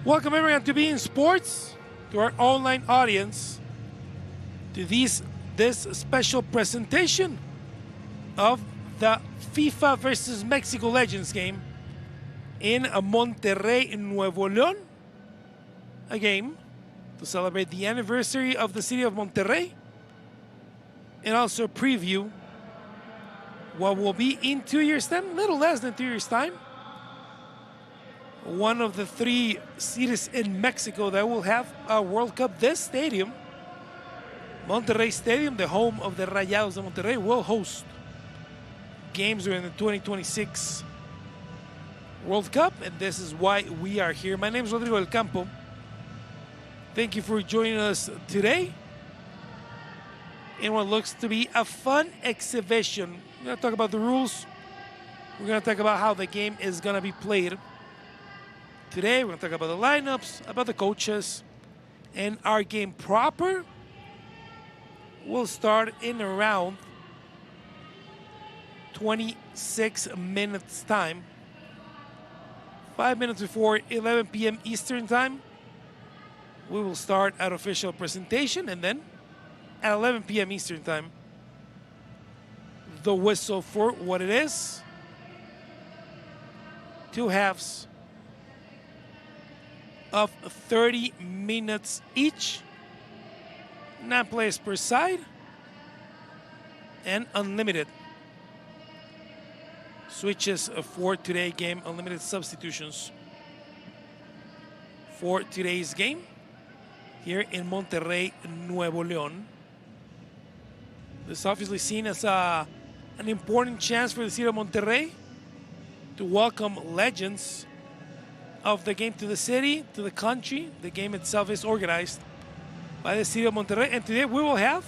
Welcome everyone to beIN Sports, to our online audience, to this special presentation of the FIFA versus Mexico Legends game in Monterrey, Nuevo León. A game to celebrate the anniversary of the city of Monterrey and also preview what will be in 2 years' time, a little less than 2 years' time. One of the three cities in Mexico that will have a World Cup. This stadium, Monterrey Stadium, the home of the Rayados de Monterrey, will host games during the 2026 World Cup, and this is why we are here. My name is Rodrigo del Campo. Thank you for joining us today in what looks to be a fun exhibition. We're going to talk about the rules. We're going to talk about how the game is going to be played. Today, we're going to talk about the lineups, about the coaches, and our game proper will start in around 26 minutes time. 5 minutes before 11 p.m. Eastern time, we will start our official presentation, and then at 11 p.m. Eastern time, the whistle for what it is. 2 halves of 30 minutes each, 9 players per side, and unlimited switches for today's game, unlimited substitutions for today's game here in Monterrey, Nuevo León. This is obviously seen as an important chance for the city of Monterrey to welcome legends of the game to the city, to the country. The game itself is organized by the city of Monterrey, and today we will have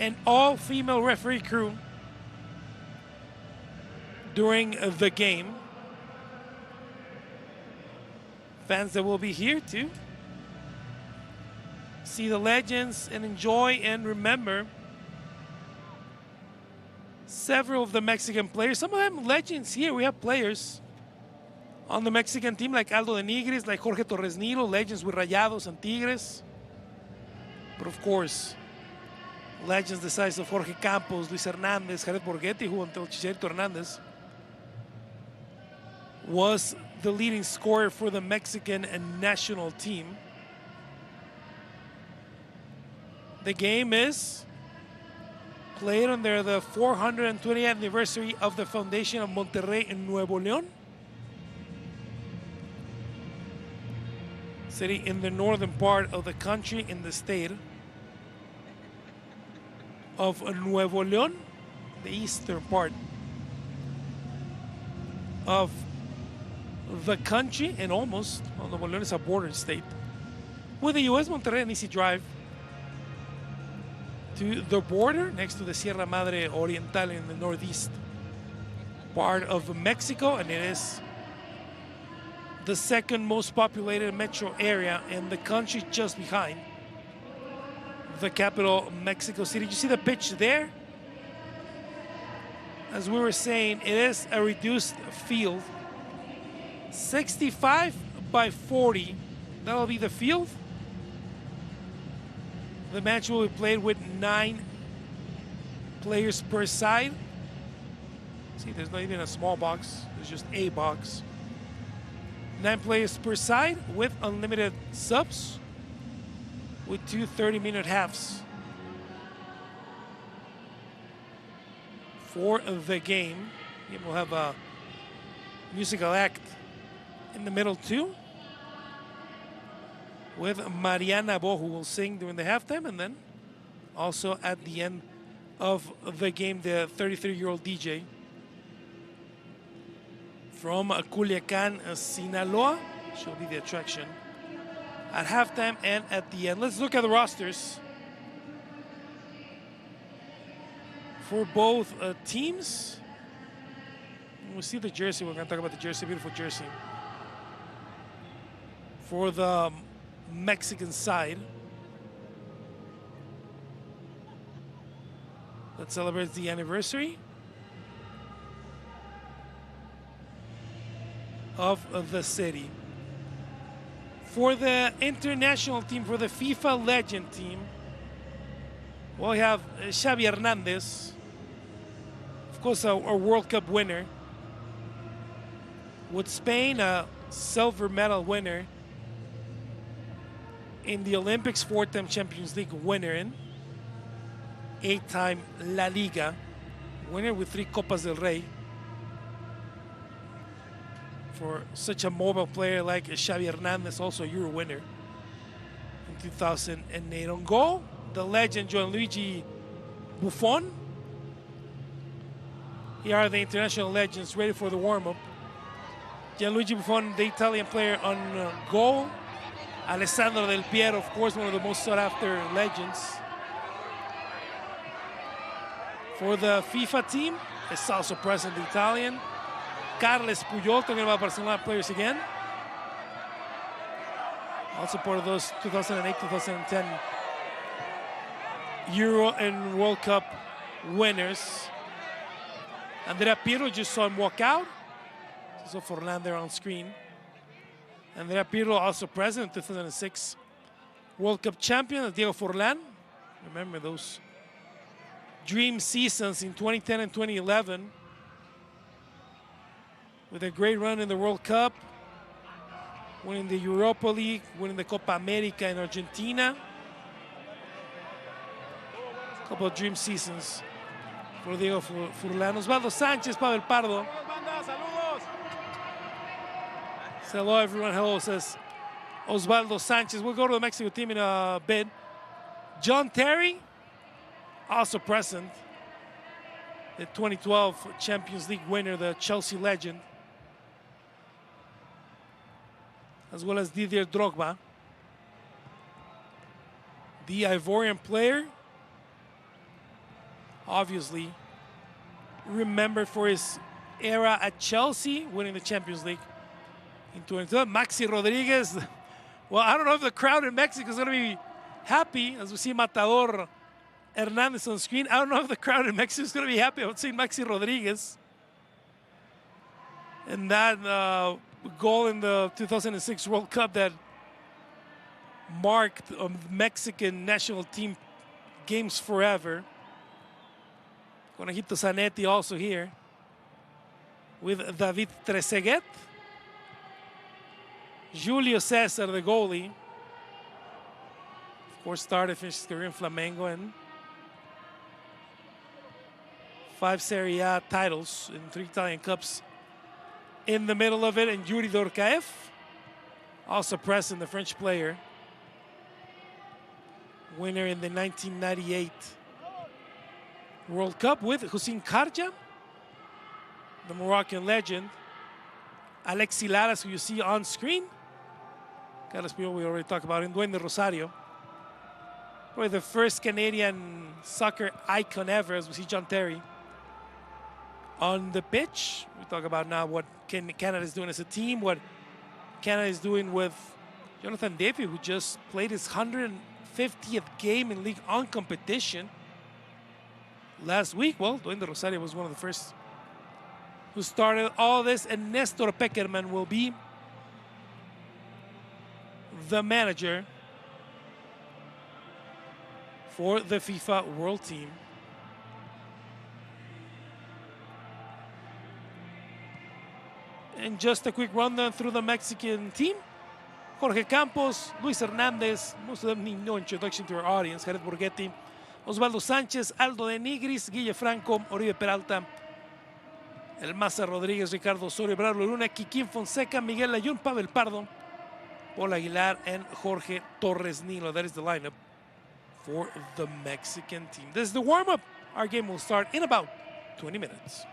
an all-female referee crew during the game. Fans that will be here to see the legends and enjoy and remember several of the Mexican players. Some of them legends here. We have players on the Mexican team like Aldo de Nigris, like Jorge Torres Nilo, legends with Rayados and Tigres. But of course, legends the size of Jorge Campos, Luis Hernandez, Jared Borghetti, who until Chicharito Hernandez was the leading scorer for the Mexican national team. The game is played under the 420th anniversary of the foundation of Monterrey in Nuevo León, city in the northern part of the country in the state of Nuevo León, the eastern part of the country, and almost, well, Nuevo León is a border state with the U.S. Monterrey, an easy drive to the border next to the Sierra Madre Oriental in the northeast part of Mexico, and it is the second most populated metro area in the country, just behind the capital, Mexico City. You see the pitch there? As we were saying, it is a reduced field, 65 by 40. That'll be the field. The match will be played with 9 players per side. See, there's not even a small box. There's just a box. 9 players per side with unlimited subs with 2 30-minute halves for the game. We'll have a musical act in the middle too, with Mariana Bo, who will sing during the halftime, and then also at the end of the game, the 33-year-old DJ from Culiacan, Sinaloa. She'll be the attraction at halftime and at the end. Let's look at the rosters for both teams. We'll see the jersey. We're going to talk about the jersey, beautiful jersey. For the Mexican side, that celebrates the anniversary of the city. For the international team, for the FIFA Legend team, we'll have Xavi Hernandez, of course, a World Cup winner. With Spain, a silver medal winner in the Olympics, 4-time Champions League winner in, 8-time La Liga winner with 3 Copas del Rey. For such a mobile player like Xavi Hernandez, also a Euro winner in 2008. On goal, the legend Gianluigi Buffon. Here are the international legends ready for the warm-up. Gianluigi Buffon, the Italian player on goal. Alessandro Del Piero, of course, one of the most sought-after legends. For the FIFA team, it's also present, the Italian. Carles Puyol, talking about Barcelona players again. Also part of those 2008-2010 Euro and World Cup winners. Andrea Pirlo, just saw him walk out. So Forlan there on screen. Andrea Pirlo also present in 2006 World Cup champion, Diego Forlan. Remember those dream seasons in 2010 and 2011. With a great run in the World Cup, winning the Europa League, winning the Copa America in Argentina. A couple of dream seasons for Diego Forlan. Osvaldo Sanchez, Pavel Pardo. Say hello, everyone. Hello, says Osvaldo Sanchez. We'll go to the Mexico team in a bit. John Terry, also present. The 2012 Champions League winner, the Chelsea legend. As well as Didier Drogba, the Ivorian player, obviously remembered for his era at Chelsea, winning the Champions League in 2012. Maxi Rodriguez, well, I don't know if the crowd in Mexico is going to be happy, as we see Matador Hernandez on screen. I don't know if the crowd in Mexico is going to be happy about seeing Maxi Rodriguez. And that goal in the 2006 World Cup that marked Mexican national team games forever. Conejito Zanetti also here with David Trezeguet. Julio Cesar, the goalie. Of course, started, finished his career in Flamengo, and 5 Serie A titles in 3 Italian Cups in the middle of it. And Yuri Dorkaeff, also present, the French player, winner in the 1998 World Cup with Hussein Kharja, the Moroccan legend. Alexi Lalas, who you see on screen. Carlos Puyol, we already talked about him. Dwayne de Rosario, probably the first Canadian soccer icon ever, as we see John Terry on the pitch. We talk about now what Canada is doing as a team, what Canada is doing with Jonathan Davey, who just played his 150th game in League On competition last week. Well, Dwayne de Rosario was one of the first who started all this, and Nestor Peckerman will be the manager for the FIFA World Team. And just a quick rundown through the Mexican team. Jorge Campos, Luis Hernandez, most of them need no introduction to our audience. Jared Borghetti, Osvaldo Sánchez, Aldo de Nigris, Guille Franco, Oribe Peralta, El Maza Rodríguez, Ricardo Osorio, Braulio Luna, Kikín Fonseca, Miguel Layún, Pavel Pardo, Paul Aguilar, and Jorge Torres Nilo. That is the lineup for the Mexican team. This is the warm-up. Our game will start in about 20 minutes.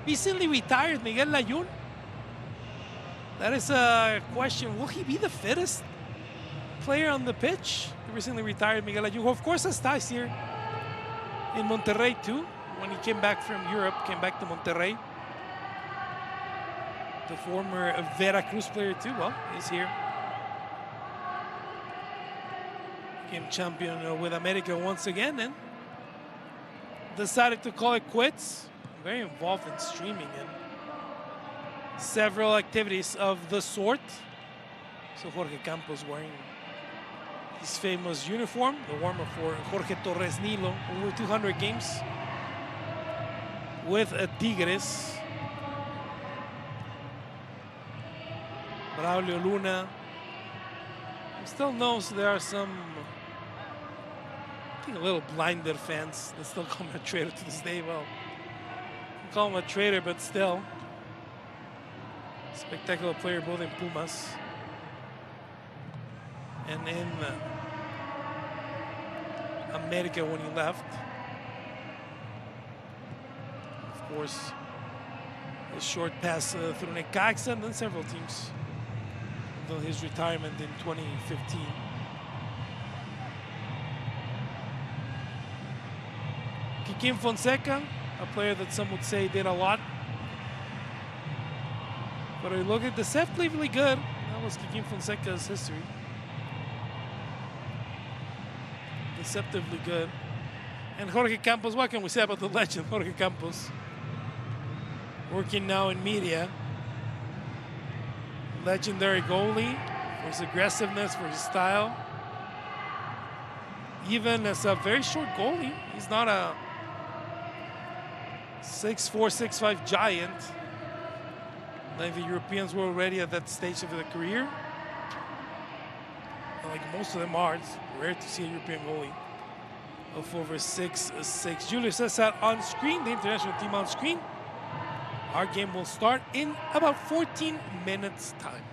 recently retired Miguel Layun. That is a question. Will he be the fittest player on the pitch? The recently retired Miguel Layun, who of course has ties here in Monterrey too. When he came back from Europe, came back to Monterrey. The former Veracruz player too. Well, he's here. Became champion with America once again and decided to call it quits. Very involved in streaming and several activities of the sort. So Jorge Campos wearing his famous uniform, the warm-up for Jorge Torres Nilo, over 200 games with Tigres. Braulio Luna still knows there are some, I think, a little blinded fans that still call him a traitor to this day. Well, I call him a traitor, but still. Spectacular player both in Pumas and in America when he left. Of course, a short pass through Necaxa and then several teams until his retirement in 2015. Kikim Fonseca, a player that some would say did a lot. But we look at deceptively good. That was Kikim Fonseca's history. Deceptively good. And Jorge Campos, what can we say about the legend, Jorge Campos? Working now in media. Legendary goalie for his aggressiveness, for his style. Even as a very short goalie, he's not a 6'4", 6'5" giant. Like the Europeans were already at that stage of their career. Like most of them are, it's rare to see a European goalie of over 6'6". Julio Cesar on screen, the international team on screen. Our game will start in about 14 minutes time.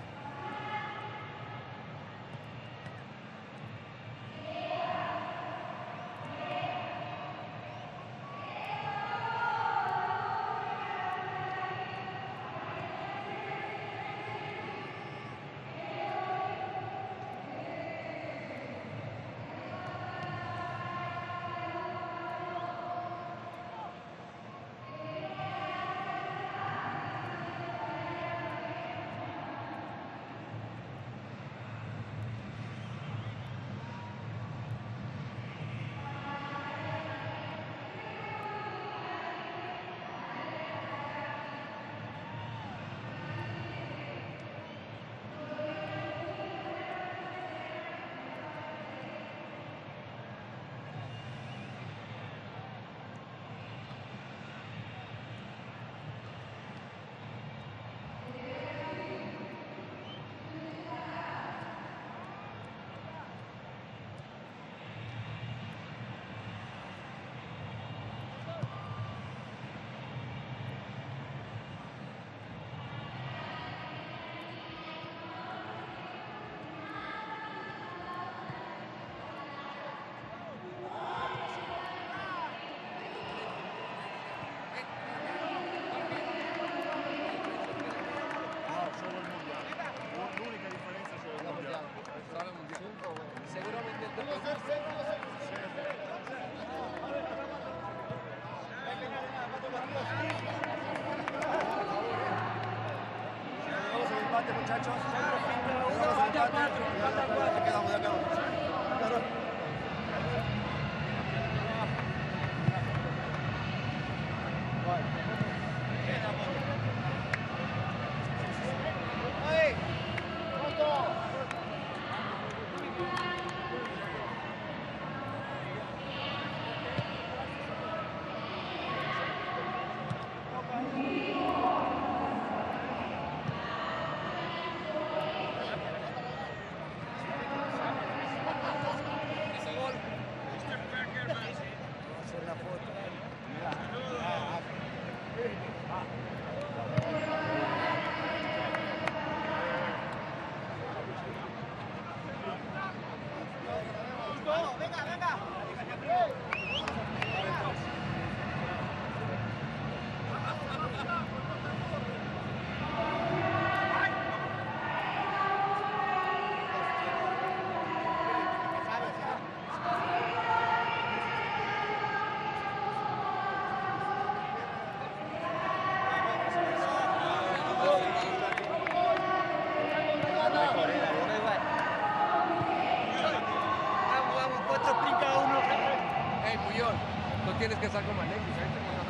tienes que estar como Alexis. Ahí te pones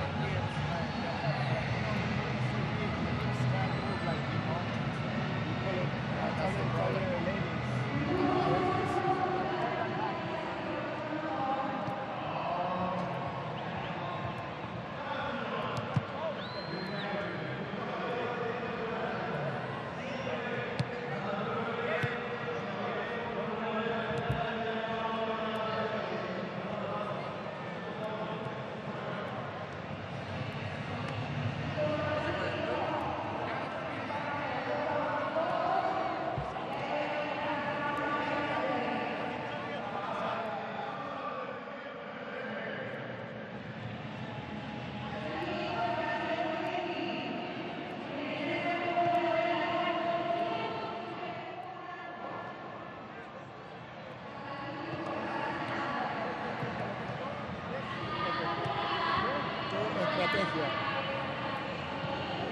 estrategia.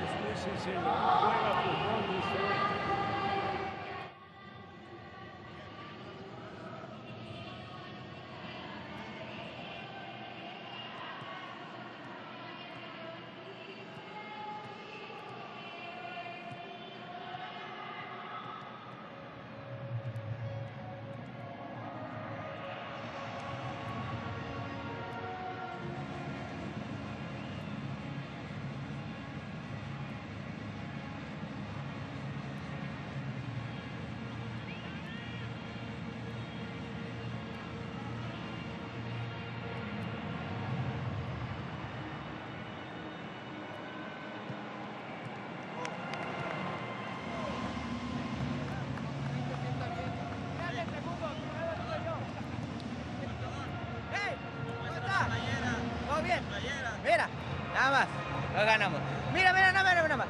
Es muy sencillo. Juega fútbol diferente. ¿Todo bien? Mira, nada más, lo ganamos. Mira, mira, nada más, nada más.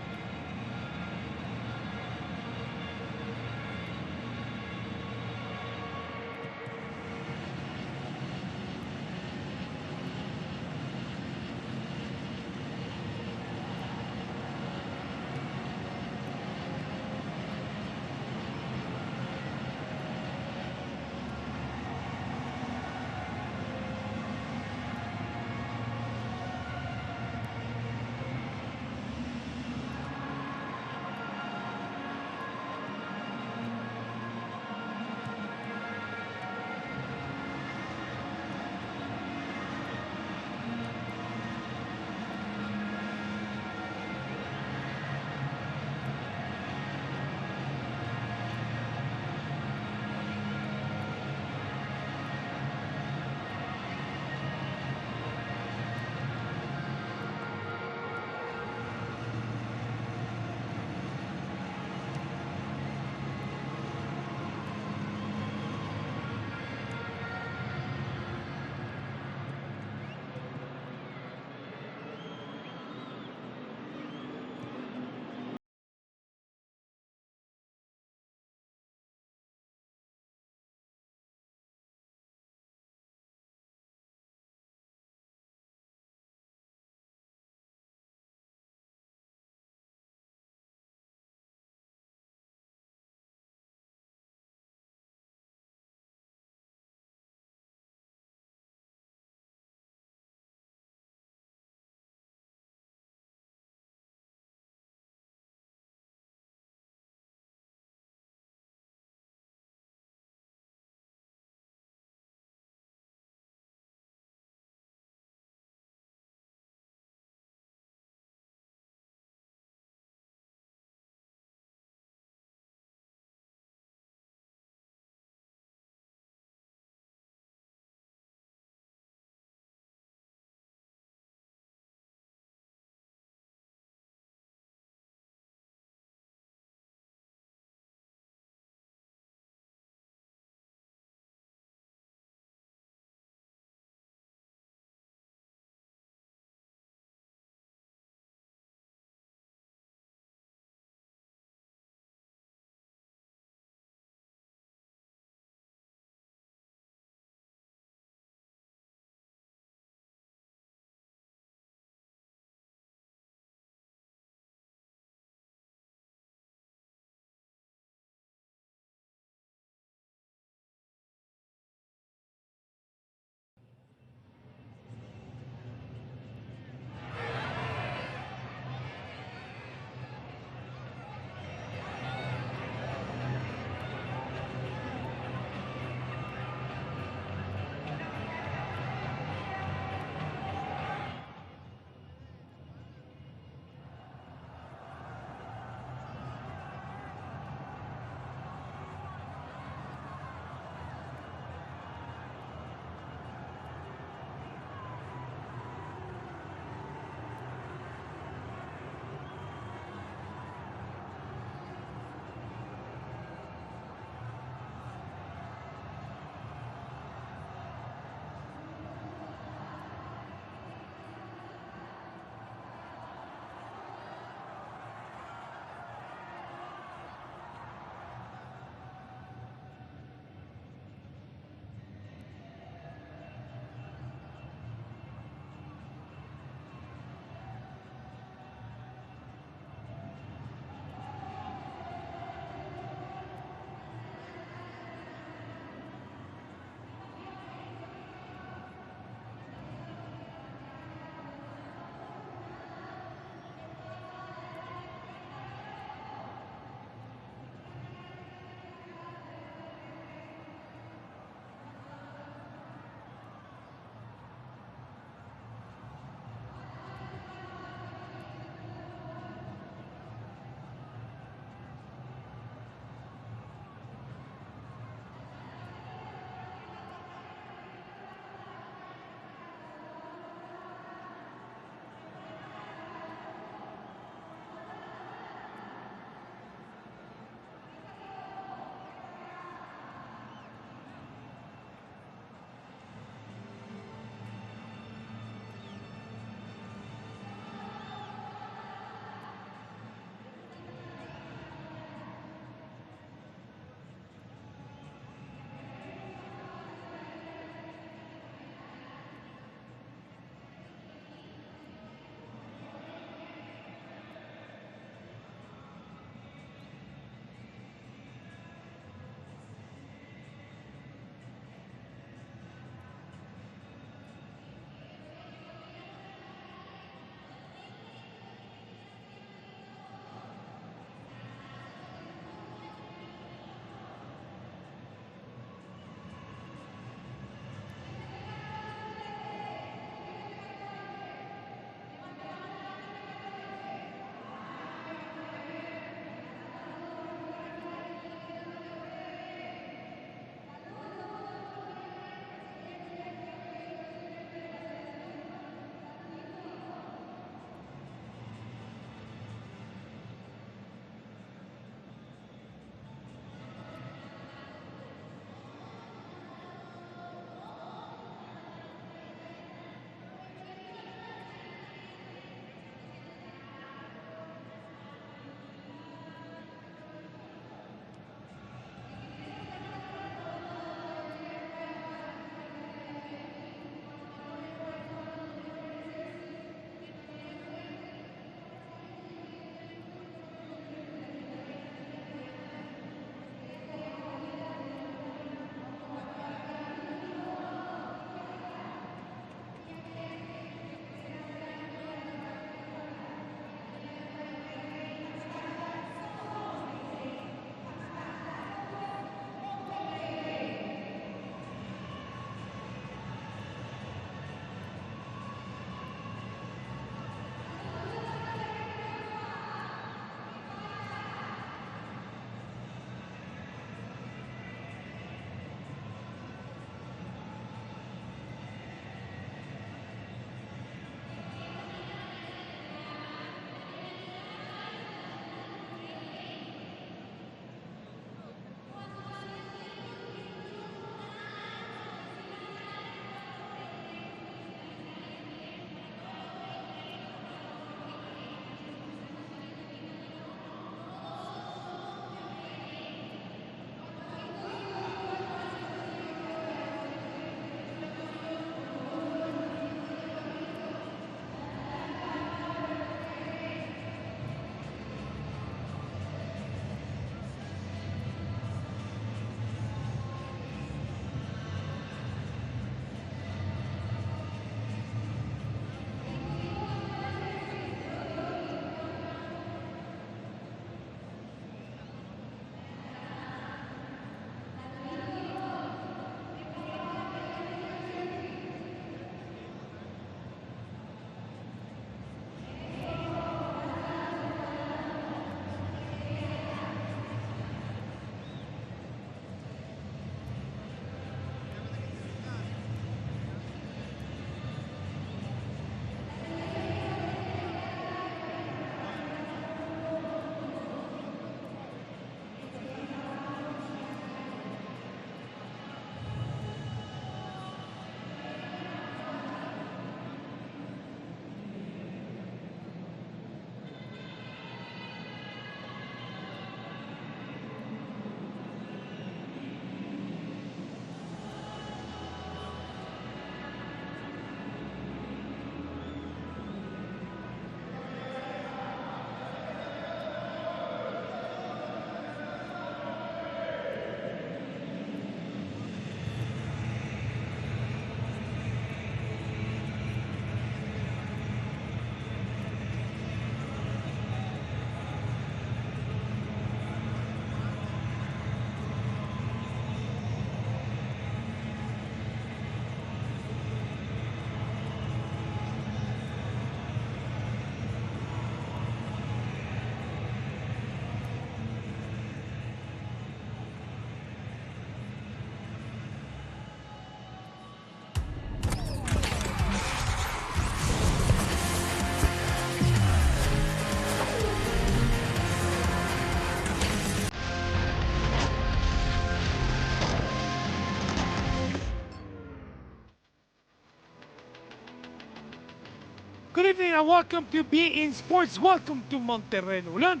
Good evening and welcome to beIN Sports. Welcome to Monterrey and Estadio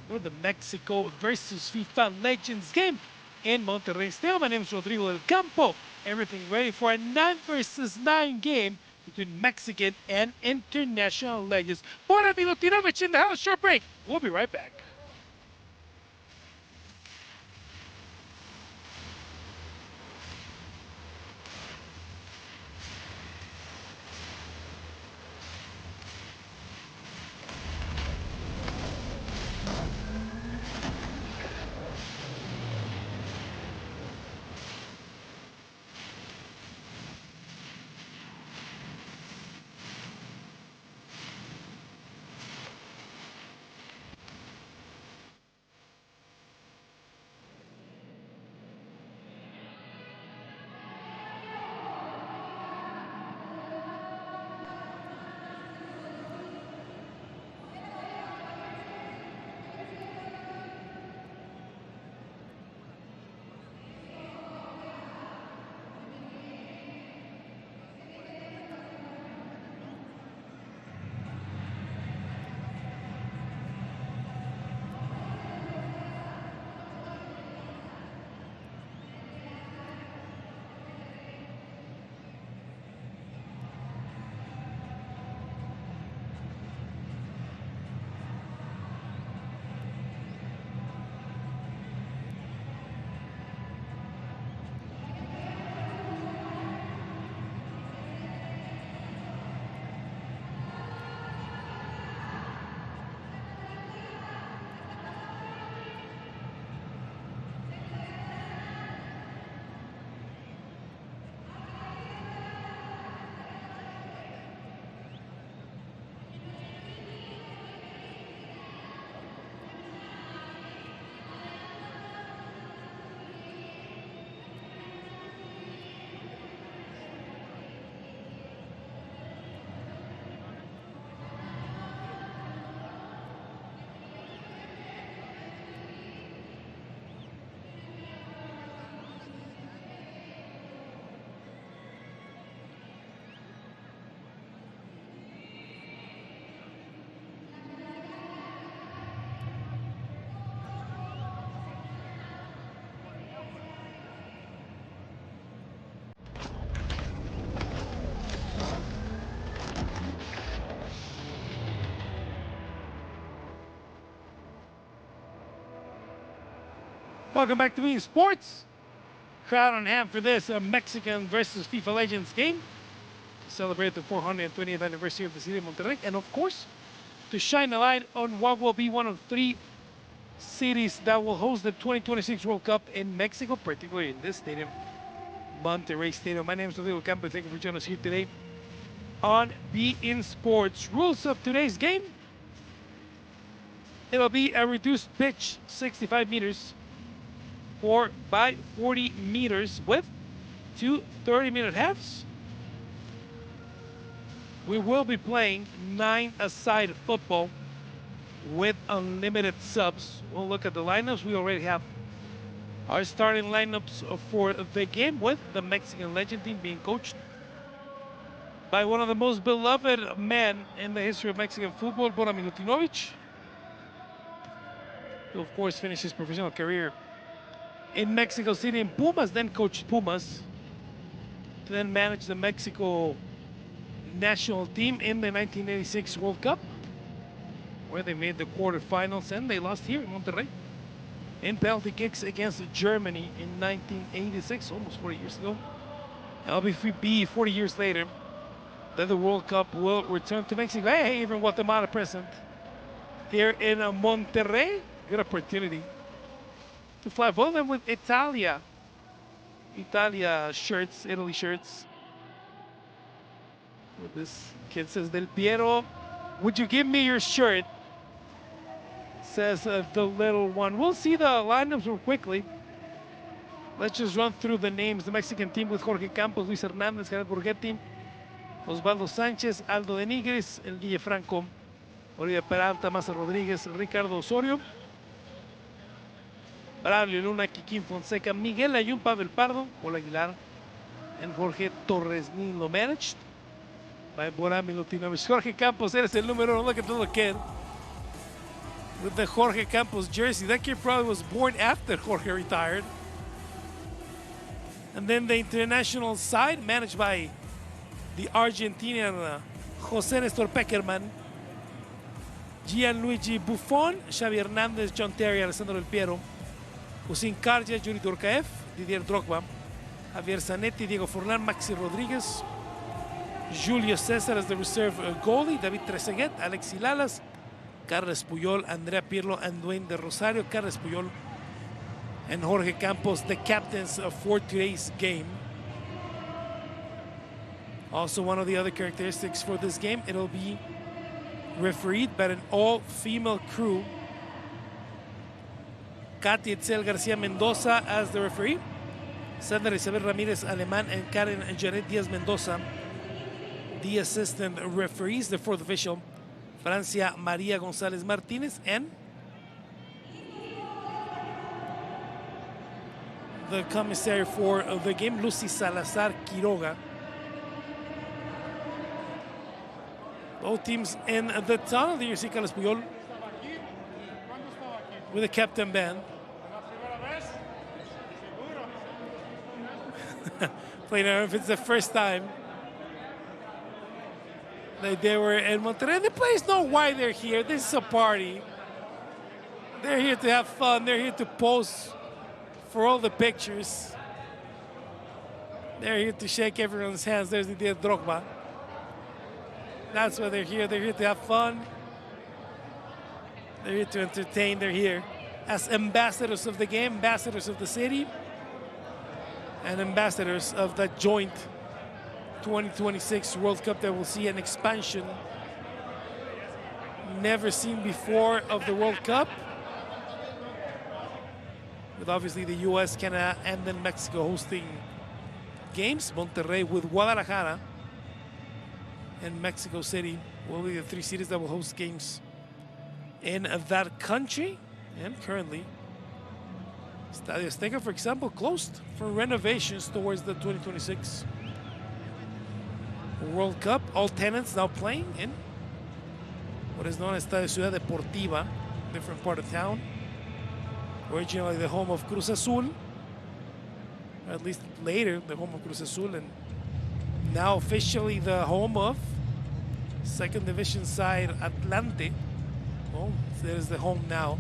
for the Mexico versus FIFA Legends game in Monterrey Estadio. My name is Rodrigo del Campo. Everything ready for a 9 versus 9 game between Mexican and international legends. Bora Milutinovic in the house. Short break. We'll be right back. Welcome back to beIN Sports. Crowd on hand for this Mexican versus FIFA Legends game to celebrate the 420th anniversary of the city of Monterrey, and of course, to shine a light on what will be one of 3 cities that will host the 2026 World Cup in Mexico, particularly in this stadium, Monterrey Stadium. My name is Rodrigo Campo. Thank you for joining us here today on beIN Sports. Rules of today's game: it'll be a reduced pitch, 65 meters. 4 by 40 meters with 2 30-minute halves. We will be playing 9-a-side football with unlimited subs. We'll look at the lineups. We already have our starting lineups for the game, with the Mexican legend team being coached by one of the most beloved men in the history of Mexican football, Bora Milutinovic, who of course finished his professional career in Mexico City in Pumas, then coached Pumas, to then manage the Mexico national team in the 1986 World Cup, where they made the quarterfinals and they lost here in Monterrey in penalty kicks against Germany in 1986, almost 40 years ago. It'll be 40 years later that the World Cup will return to Mexico. Hey, even Guatemala present here in Monterrey. Good opportunity to fly both of them with Italia shirts, Italy shirts. This kid says, Del Piero, would you give me your shirt? Says the little one. We'll see the lineups real quickly. Let's just run through the names. The Mexican team with Jorge Campos, Luis Hernandez, Jared Borghetti, Osvaldo Sánchez, Aldo de Nigris, El Guille Franco, Olivia Peralta, Maza Rodríguez, Ricardo Osorio, Braulio Luna, Kikín Fonseca, Miguel Ayun, Pavel Pardo, Paul Aguilar, and Jorge Torres Nilo managed. by Borami Lutinovich. Jorge Campos, eres el número 1. Look at the little kid with the Jorge Campos jersey. That kid probably was born after Jorge retired. And then the international side, managed by the Argentinian José Néstor Peckerman, Gianluigi Buffon, Xavi Hernández, John Terry, Alessandro Del Piero, Hussein Karja, Yuri Dorkaeff, Didier Drogba, Javier Zanetti, Diego Forlán, Maxi Rodríguez, Julio César as the reserve goalie, David Trezeguet, Alexi Lalas, Carles Puyol, Andrea Pirlo, and Dwayne De Rosario. Carles Puyol and Jorge Campos, the captains for today's game. Also, one of the other characteristics for this game, it'll be refereed by an all-female crew. Katy Etzel García Mendoza as the referee, Sandra Isabel Ramírez Alemán and Karen Janet Díaz Mendoza, the assistant referees. The fourth official, Francia María González Martínez, and the commissary for the game, Lucy Salazar Quiroga. Both teams in the tunnel. There you see Carles Puyol with the captain band. Playing if it's the first time that they were in Monterrey. The players know why they're here. This is a party. They're here to have fun. They're here to pose for all the pictures. They're here to shake everyone's hands. There's Didier Drogba. That's why they're here. They're here to have fun. They're here to entertain. They're here as ambassadors of the game, ambassadors of the city, and ambassadors of the joint 2026 World Cup that will see an expansion never seen before of the World Cup, with obviously the US, Canada, and then Mexico hosting games. Monterrey with Guadalajara and Mexico City will be the three cities that will host games in that country. And currently, Estadio Azteca, for example, closed for renovations towards the 2026 World Cup. All tenants now playing in what is known as Estadio Ciudad Deportiva, different part of town. Originally the home of Cruz Azul, or at least later the home of Cruz Azul, and now officially the home of second division side Atlante. Well, that is the home now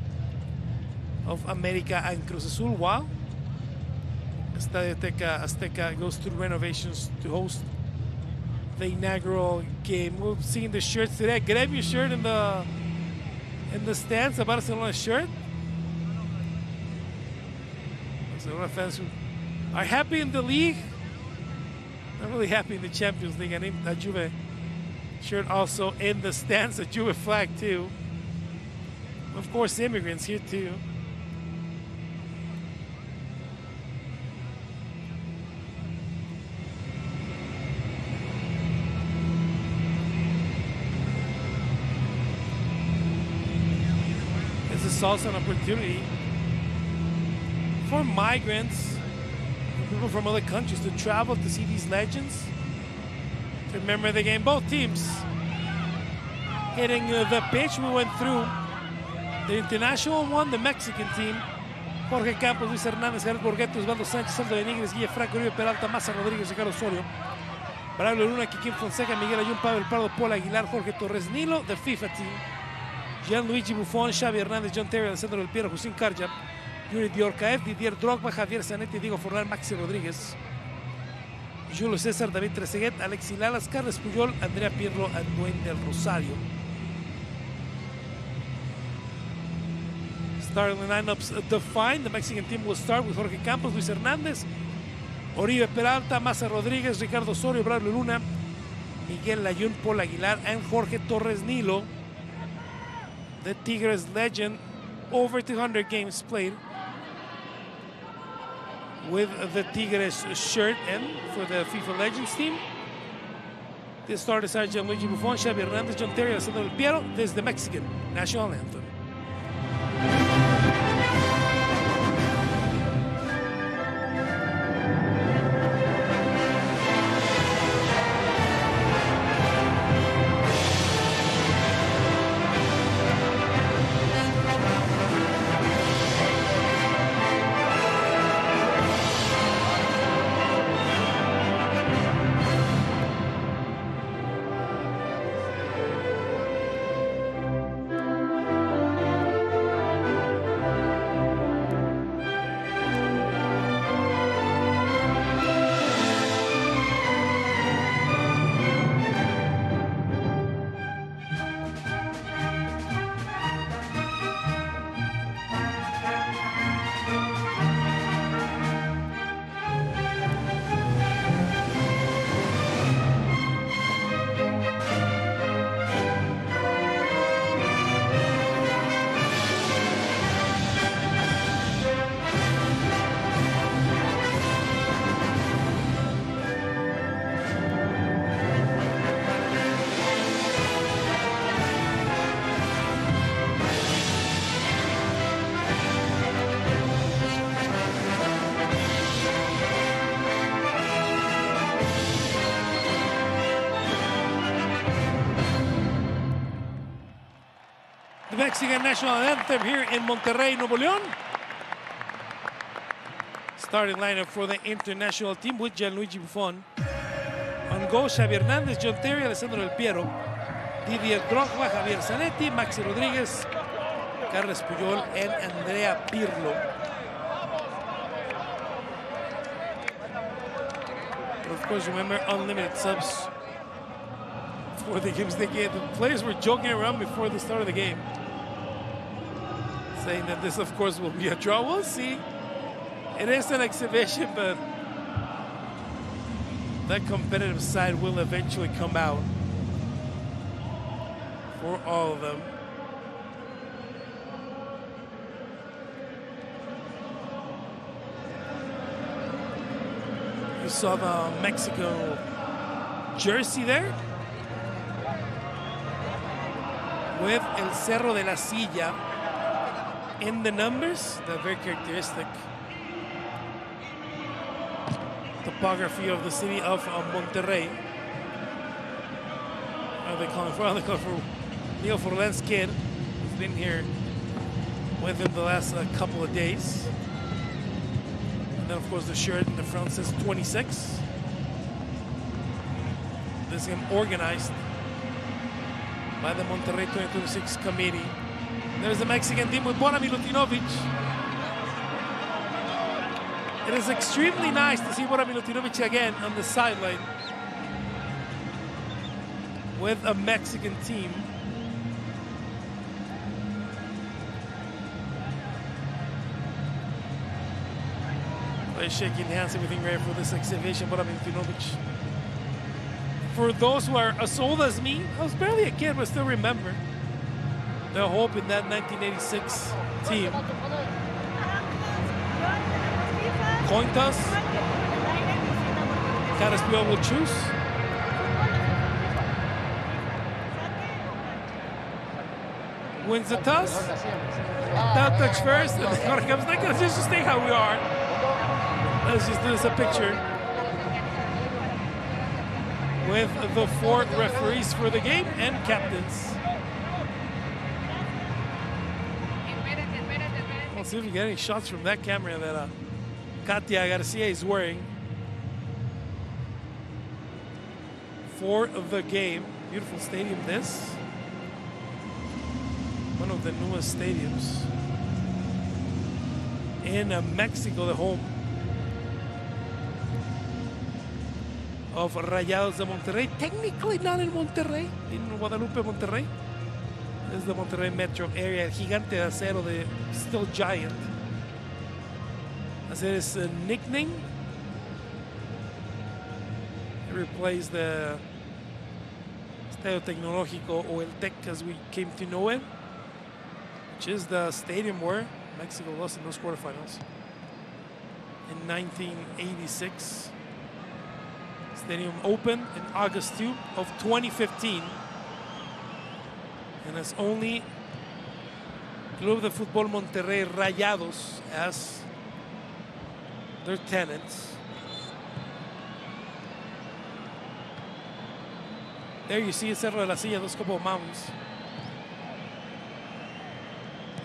of America and Cruz Azul, while Estadio Azteca goes through renovations to host the inaugural game. We've seen the shirts today. Grab your shirt in the stands, a Barcelona shirt. Barcelona fans who are happy in the league, not really happy in the Champions League. I named a Juve shirt also in the stands, a Juve flag too. Of course, immigrants here too. This is also an opportunity for migrants, people from other countries, to travel to see these legends, to remember the game. Both teams hitting the pitch. We went through the international one, the Mexican team. Jorge Campos, Luis Hernández, Gerardo Borghetti, Osvaldo Sánchez, Aldo Benítez, Guille Franco, Uribe Peralta, Maza Rodríguez, Ricardo Osorio, Braulio Luna, Kikín Fonseca, Miguel Ayun, Pavel Pardo, Paul Aguilar, Jorge Torres Nilo. The FIFA team, Gianluigi Buffon, Xavi Hernández, John Terry, Alessandro Del Piero, Hussein Karja, Yuri Dorkaeff, Didier Drogba, Javier Zanetti, Diego Forlán, Maxi Rodríguez, Julio César, David Trezeguet, Alexi Lalas, Carles Puyol, Andrea Pirlo, and Dwayne Del Rosario. Starting lineups defined. The Mexican team will start with Jorge Campos, Luis Hernández, Oribe Peralta, Maza Rodríguez, Ricardo Osorio, Braulio Luna, Miguel Ayun, Paul Aguilar, and Jorge Torres Nilo. The Tigres legend, over 200 games played with the Tigres shirt, and for the FIFA Legends team, the starters are Gianluigi Buffon, Xavi Hernández, John Terry, Alessandro Del Piero. This is the Mexican national anthem. Mexican national anthem here in Monterrey, Nuevo León. Starting lineup for the international team with Gianluigi Buffon. On goal, Xavi Hernandez, John Terry, Alessandro Del Piero, Didier Drogba, Javier Zanetti, Maxi Rodríguez, Carles Puyol, and Andrea Pirlo. But of course, remember, unlimited subs for the games. The players were joking around before the start of the game, saying that this, of course, will be a draw. We'll see. It is an exhibition, but that competitive side will eventually come out for all of them. You saw the Mexico jersey there with El Cerro de la Silla in the numbers, the very characteristic topography of the city of Monterrey. What are they calling for? They call for Neil Forlan's kid, who's been here with him the last couple of days. And then, of course, the shirt in the front says 26. This game organized by the Monterrey 2026 committee. There's the Mexican team with Bora Milutinovic. It is extremely nice to see Bora Milutinovic again on the sideline with a Mexican team. By shaking hands, everything ready for this exhibition. Bora Milutinovic. For those who are as old as me, I was barely a kid, but still remember the hope in that 1986 team. Coin toss. Carles Puyol will choose. Wins the toss. That touch first. And the comes like, let's just stay how we are. Let's just do this a picture with the 4 referees for the game and captains. Let's see if we get any shots from that camera that Katia Garcia is wearing for the game. Beautiful stadium this. One of the newest stadiums in Mexico, the home of Rayados de Monterrey. Technically not in Monterrey, in Guadalupe, Monterrey. This is the Monterrey metro area. Gigante de Acero, the still giant, as it is a nickname. It replaced the Estadio Tecnológico, o El Tec as we came to know it, which is the stadium where Mexico lost in those quarterfinals in 1986. Stadium opened in August 2 of 2015. And it's only Club de Fútbol Monterrey Rayados as their tenants. There you see Cerro de la Silla, those couple of mountains.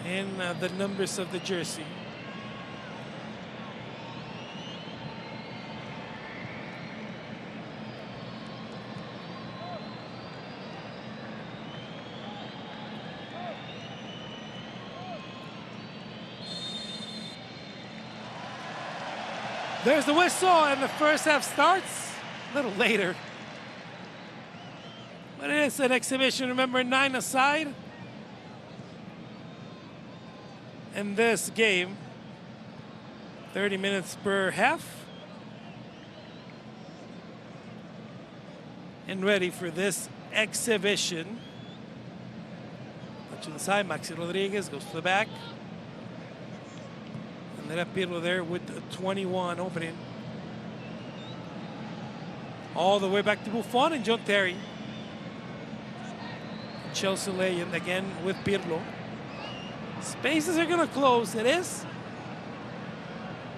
And the numbers of the jersey. There's the whistle, and the first half starts a little later. But it is an exhibition, remember, 9 aside. In this game, 30 minutes per half. And ready for this exhibition. To the side, Maxi Rodríguez goes to the back. Andrea Pirlo there with 21 opening. All the way back to Buffon and John Terry. Chelsea Legend again with Pirlo. Spaces are going to close. It is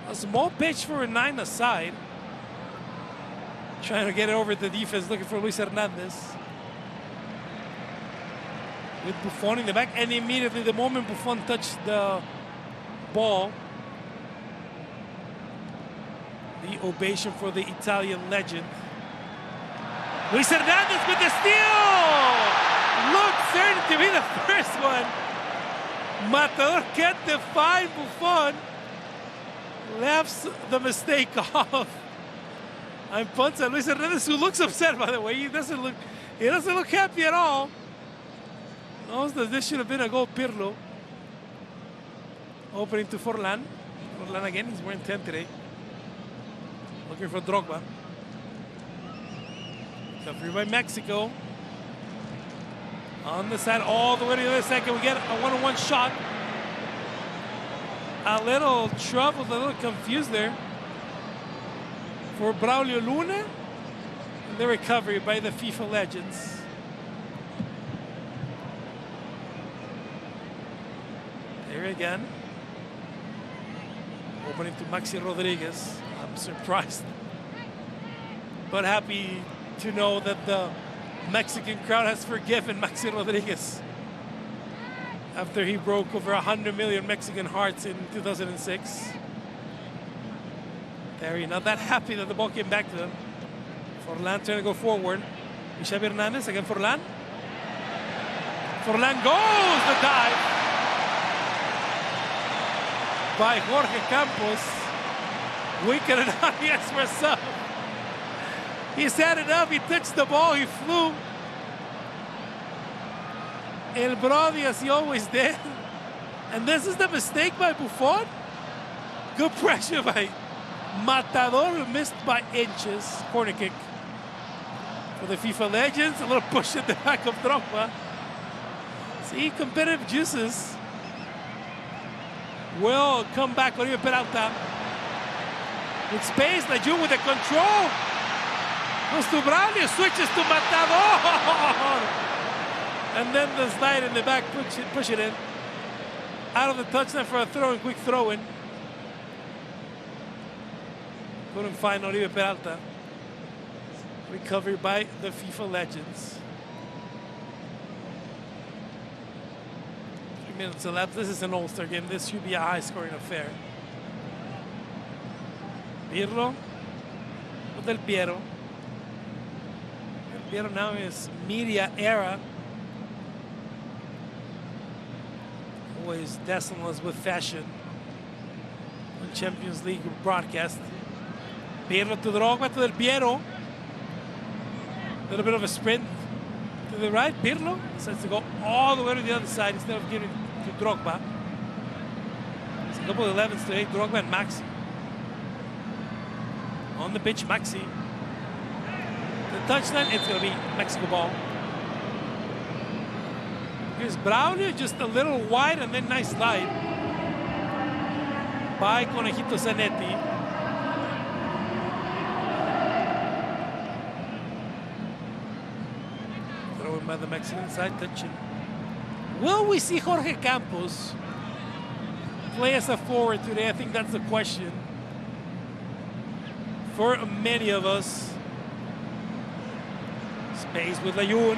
a small pitch for a 9 aside. Trying to get it over the defense, looking for Luis Hernandez. with Buffon in the back, and immediately the moment Buffon touched the ball, the ovation for the Italian legend. Luis Hernandez with the steal! Looked certain to be the first one. Matador can't define Buffon. Laughs the mistake off. And punts at Luis Hernandez, who looks upset, by the way. He doesn't look happy at all. Knows that this should have been a goal. Pirlo. Opening to Forlan. Forlan again, he's wearing 10 today. Looking for Drogba. Covered by Mexico. On the side, all the way to the other side. Can we get a one-on-one shot? A little troubled, a little confused there for Braulio Luna. And the recovery by the FIFA legends. There again. Opening to Maxi Rodriguez. I'm surprised, but happy to know that the Mexican crowd has forgiven Maxi Rodriguez after he broke over 100 million Mexican hearts in 2006. There, you're not that happy that the ball came back to them. Forlan trying to go forward. Xavi Hernandez again. Forlan. Forlan goes the dive by Jorge Campos. Winking it out, yes, for sub. He set it up, he touched the ball, he flew. El Brody, as he always did. And this is the mistake by Buffon. Good pressure by Matador, missed by inches. Corner kick for the FIFA legends. A little push in the back of Drogba. See, competitive juices will come back. Oribe Peralta. With space, Lejeune with the control. Goes to Braulio, switches to Matador. And then the slide in the back, push it in. Out of the touchline for a throw-in, quick throw-in. Couldn't find Oribe Peralta. Recovery by the FIFA legends. 3 minutes elapsed. This is an all-star game. This should be a high-scoring affair. Pirlo with Del Piero. Del Piero now is media era. Always dazzling us with fashion on Champions League broadcast. Pirlo to Drogba to Del Piero. A little bit of a sprint to the right. Pirlo decides to go all the way to the other side instead of giving to Drogba. It's a couple of 11s today. Drogba and Maxi. On the pitch, Maxi. The touchline, it's going to be Mexico ball. Here's Braulio, just a little wide and then nice slide by Conejito Zanetti. Thrown by the Mexican side, touching. Will we see Jorge Campos play as a forward today? I think that's the question for many of us. Space with Lejeune.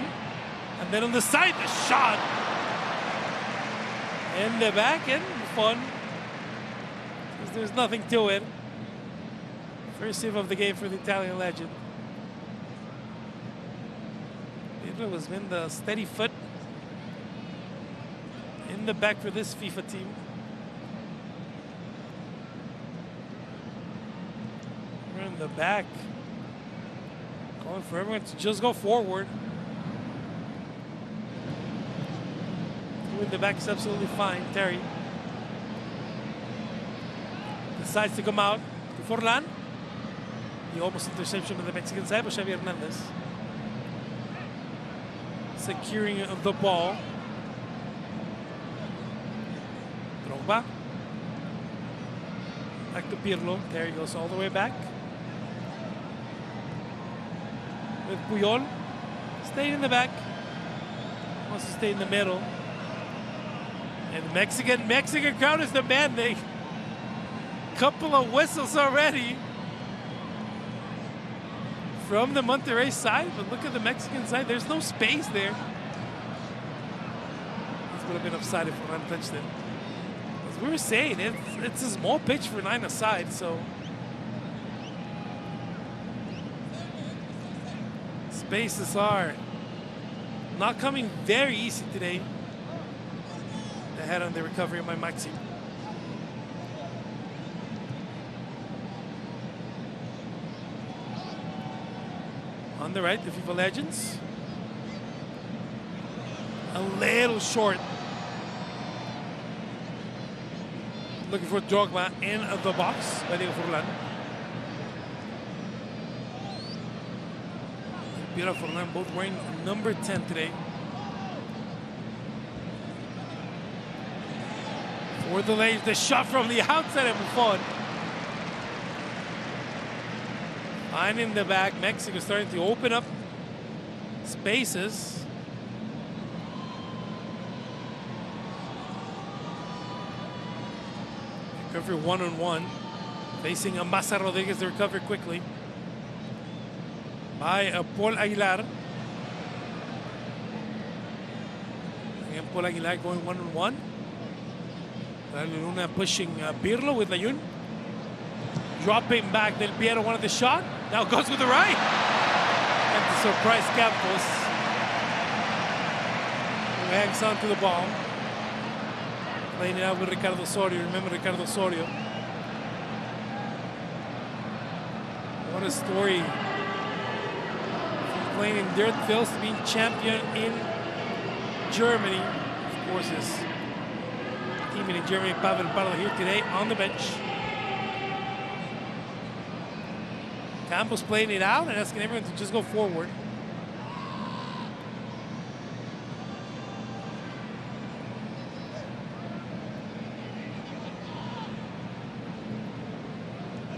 And then on the side, the shot. In the back, and fun. Because there's nothing to it. First save of the game for the Italian legend. It was been the steady foot in the back for this FIFA team. We're in the back. Calling for everyone to just go forward. With the back is absolutely fine. Terry decides to come out to Forlan. The almost interception on the Mexican side, but Xavi Hernandez securing the ball. Drogba. Back to Pirlo. There he goes all the way back. With Puyol. Staying in the back. Wants to stay in the middle. And the Mexican crowd is demanding. Couple of whistles already from the Monterrey side, but look at the Mexican side. There's no space there. would have been offside if Forlan touched it. As we were saying, it's a small pitch for 9 aside, so spaces are not coming very easy today. The head on the recovery by Maxi. On the right, the FIFA Legends. A little short. Looking for Drogba in the box by Diego Forlan. Diego Forlan both wearing number 10 today. For the lane, the shot from the outside of Buffon. Finding the back, Mexico starting to open up spaces. Recovery one-on-one. Facing a Massa Rodriguez to recover quickly. By Paul Aguilar. Again, Paul Aguilar going one-on-one. Luna pushing Pirlo with Layun. Dropping back, Del Piero wanted the shot. Now goes with the right. And to surprise Campos, who hangs on to the ball. Playing it out with Ricardo Osorio. Remember Ricardo Osorio. What a story. From playing in dirt fields to being champion in Germany. Of course, his teammate in Germany, Pavel Pardo, here today on the bench. Campos playing it out and asking everyone to just go forward.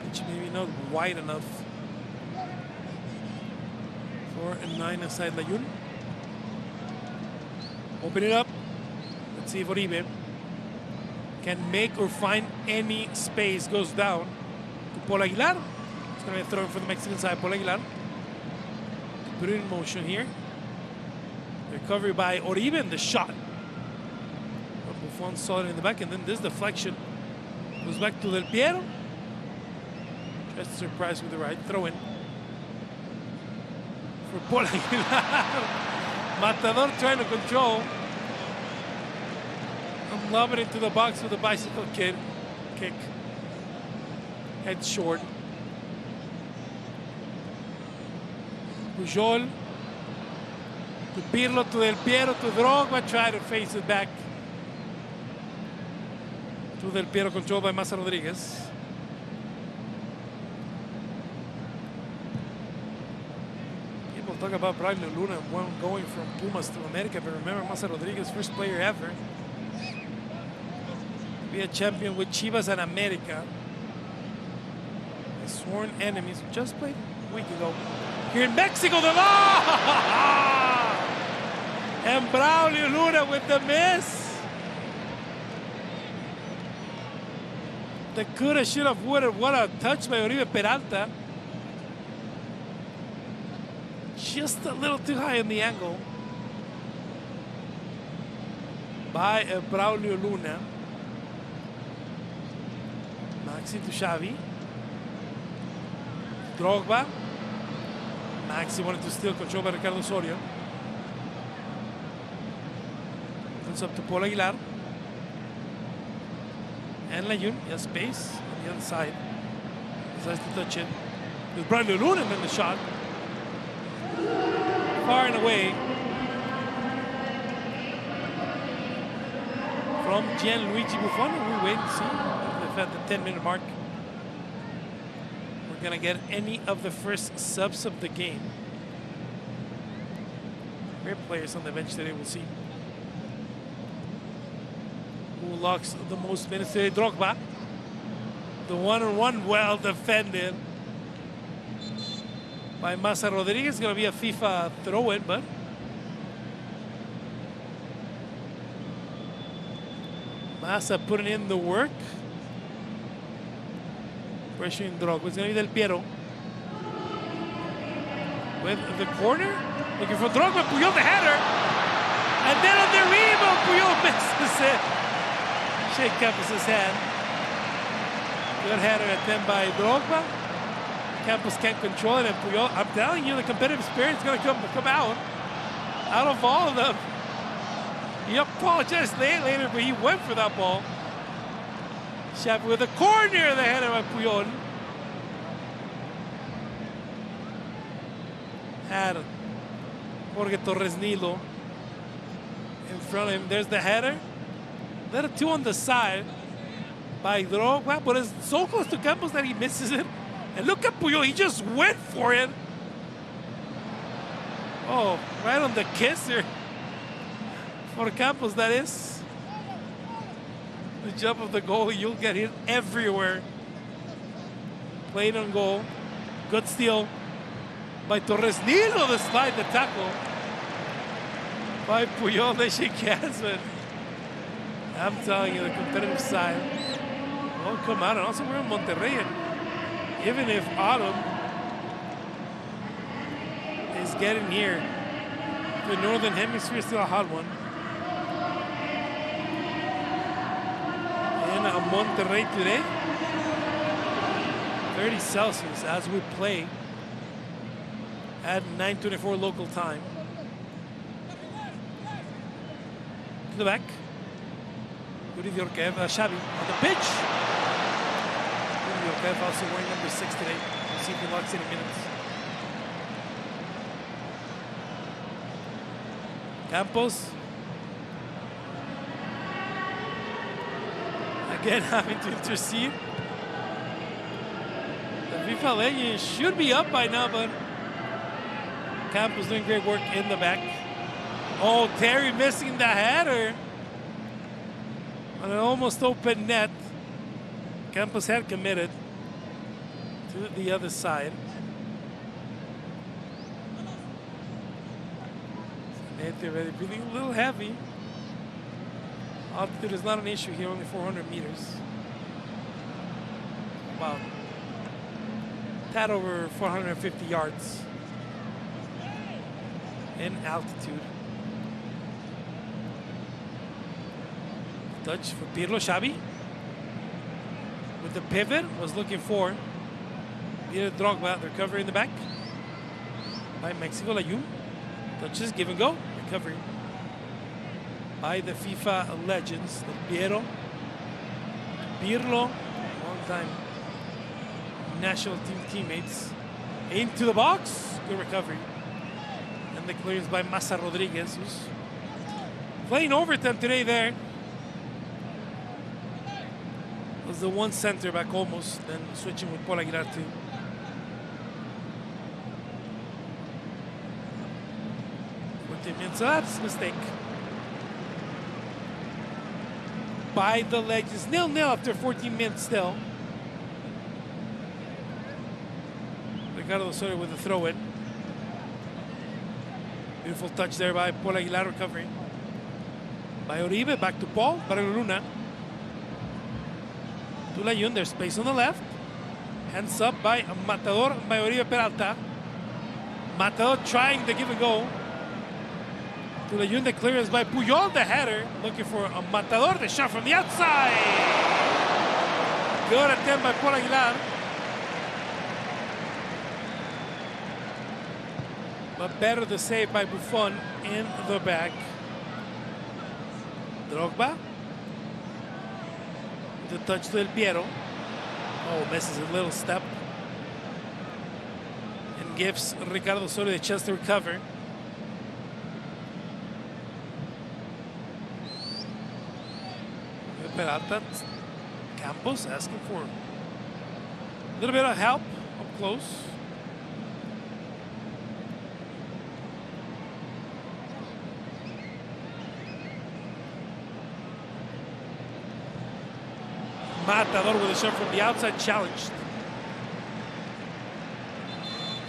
Pitch maybe not wide enough for a 9 aside Layun. Open it up. Let's see if Oribe can make or find any space. Goes down to Paul Aguilar. Going to be thrown for the Mexican side, Paul Aguilar. Put it in motion here. Recovery by Oribe and the shot. Buffon saw it in the back, and then this deflection goes back to Del Piero. Tries to surprise with the right. Throw in for Paul Aguilar. Matador trying to control. And lob it into the box with a bicycle kick. Head short. Pujol to Pirlo, to Del Piero, to Drogba, try to face it back to Del Piero, controlled by Massa Rodriguez. People talk about Braulio Luna going from Pumas to America, but remember Massa Rodriguez, first player ever to be a champion with Chivas and America. The sworn enemies who just played a week ago. Here in Mexico, the law! And Braulio Luna with the miss. The coulda, shoulda, woulda. What a touch by Oribe Peralta. Just a little too high in the angle by Braulio Luna. Maxi to Xavi. Drogba. Maxi wanted to steal control by Ricardo Osorio. Puts up to Paul Aguilar. And Layun, he has space on the other side. Decides to touch it. With Braulio Luna and then the shot. Far and away from Gianluigi Buffon. We'll wait and see if at the 10-minute mark we're going to get any of the first subs of the game. Great players on the bench today, we'll see. Who locks the most minutes today? Drogba. The one-on-one, well defended by Massa Rodriguez. Going to be a FIFA throw-in, but Massa putting in the work. Pressuring Drogba. It's going to be Del Piero with the corner. Looking for Drogba. Puyol the header. And then on the rebound, Puyol misses it. Shake Campos' hand. Good header attempt by Drogba. Campos can't control it, and Puyol, I'm telling you, the competitive spirit is going to come out of all of them. He apologized later, but he went for that ball. Xavi with a corner, the header by Puyol. Had Jorge Torres Nilo in front of him. There's the header. Then a two on the side by Drogba, but it's so close to Campos that he misses it. And look at Puyol, he just went for it. Oh, right on the kisser. For Campos, that is. The jump of the goal, you'll get hit everywhere. Played on goal. Good steal by Torres Nilo, the slide, the tackle. By Puyol, they shake hands, but I'm telling you, the competitive side won't come out. And also, we're in Monterrey, and even if autumn is getting here, the northern hemisphere is still a hot one. In Monterrey today, 30 Celsius as we play at 9:24 local time. To the back. Xavi on the pitch. Also wearing number 6 today. We'll see if he locks in minutes. Campos. Again having to intercede. The FIFA Legends should be up by now, but Campos doing great work in the back. Oh, Terry missing the header on an almost open net. Campos had committed to the other side. Already feeling a little heavy. Altitude is not an issue here, only 400 meters. About a tad over 450 yards in altitude. Touch for Pirlo. Xavi with the pivot, was looking for Drogba. They're covering the back by Mexico. Layun touches, give and go, recovery by the FIFA legends, the Pirlo, long-time national team teammates. Into the box, good recovery, and the clearance by Massa Rodriguez, who's playing overtime today. There was the one center back almost, then switching with Paul Aguilar too. So that's a mistake by the Legends. 0-0 after 14 minutes still. Ricardo Osorio with the throw-in. Beautiful touch there by Paul Aguilar, recovering. By Oribe, back to Paul, Barcelona. To Layun, there's space on the left. Hands up by Matador, by Oribe Peralta. Matador trying the give and go. To Layun, the clearance by Puyol, the header. Looking for a Matador, the shot from the outside. Good attempt by Paul Aguilar. But better the save by Buffon in the back. Drogba. The touch to El Piero. Oh, misses a little step. And gives Ricardo Osorio the chance to recover. Peralta. Campos asking for a little bit of help up close. Matador with a shot from the outside, challenged.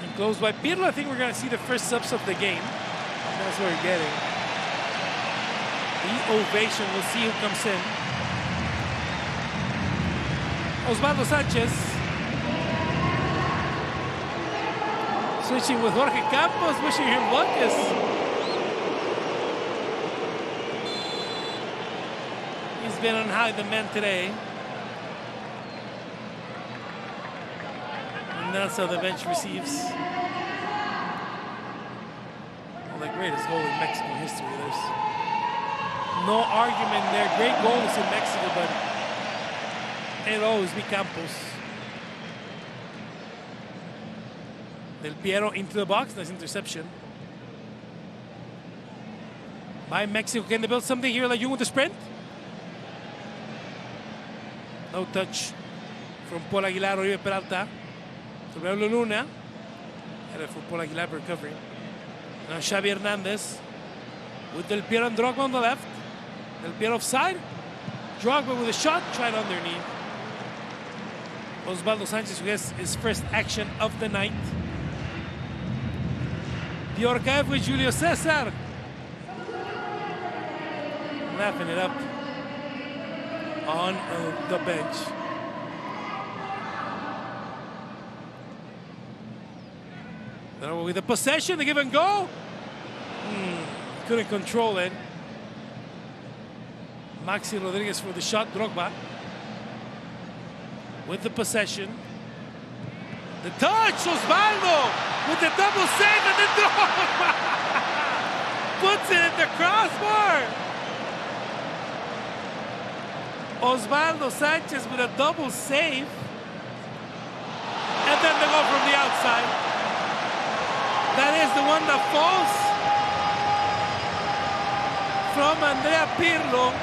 And closed by Pirlo. I think we're going to see the first subs of the game. That's what we're getting. The ovation. We'll see who comes in. Osvaldo Sanchez. Switching with Jorge Campos, wishing him luck as been on high the men today. And that's how the bench receives. Well, the greatest goal in Mexican history. There's no argument there. Great goals in Mexico, but it'll always be Campos. Del Piero into the box. Nice interception by Mexico. Can they build something here? Like you with the sprint? No touch from Paul Aguilar. Oribe Peralta. To Pablo Luna. Headed for Paul Aguilar recovery. Now Xavi Hernandez with Del Piero and Drogba on the left. Del Piero offside. Drogba with a shot. Tried underneath. Osvaldo Sanchez, who has his first action of the night. Diorcaev with Julio Cesar. Laughing it up on the bench. Now with the possession, the give and go. Couldn't control it. Maxi Rodriguez for the shot. Drogba with the possession. The touch, Osvaldo with the double save, and then Drogba puts it in the crossbar. Osvaldo Sanchez with a double save. And then the goal from the outside. That is the one that falls from Andrea Pirlo.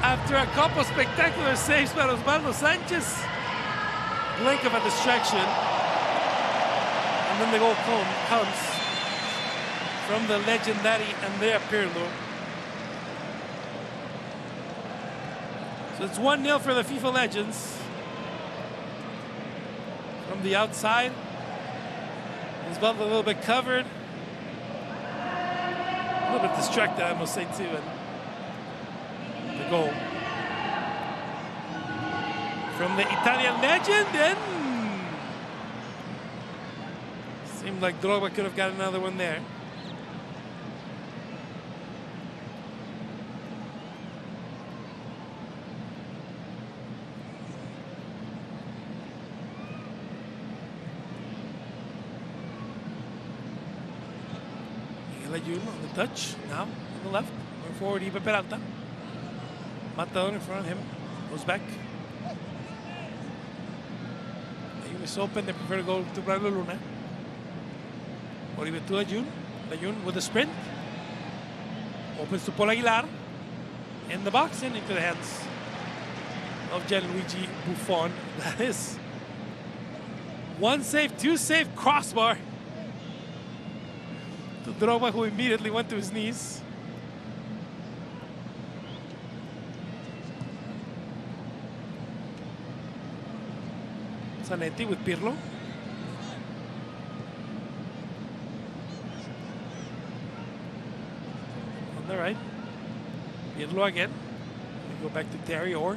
After a couple spectacular saves by Osvaldo Sanchez. Blink of a distraction. And then the goal comes from the legendary Andrea Pirlo. So it's 1-0 for the FIFA legends. From the outside. Osvaldo a little bit covered. A little bit distracted, I must say, too. And the goal from the Italian legend. And seemed like Drogba could have got another one there. Jun on the touch now on the left. Going forward, Oribe Peralta. Matador in front of him. Goes back. Jun is open. They prefer to go to Pablo Luna. Oribe to Jun. Jun with the sprint. Opens to Paul Aguilar. In the box and into the hands of Gianluigi Buffon. That is one save, two save, crossbar. Drogba, who immediately went to his knees. Zanetti with Pirlo. On the right. Pirlo again. We go back to Terry or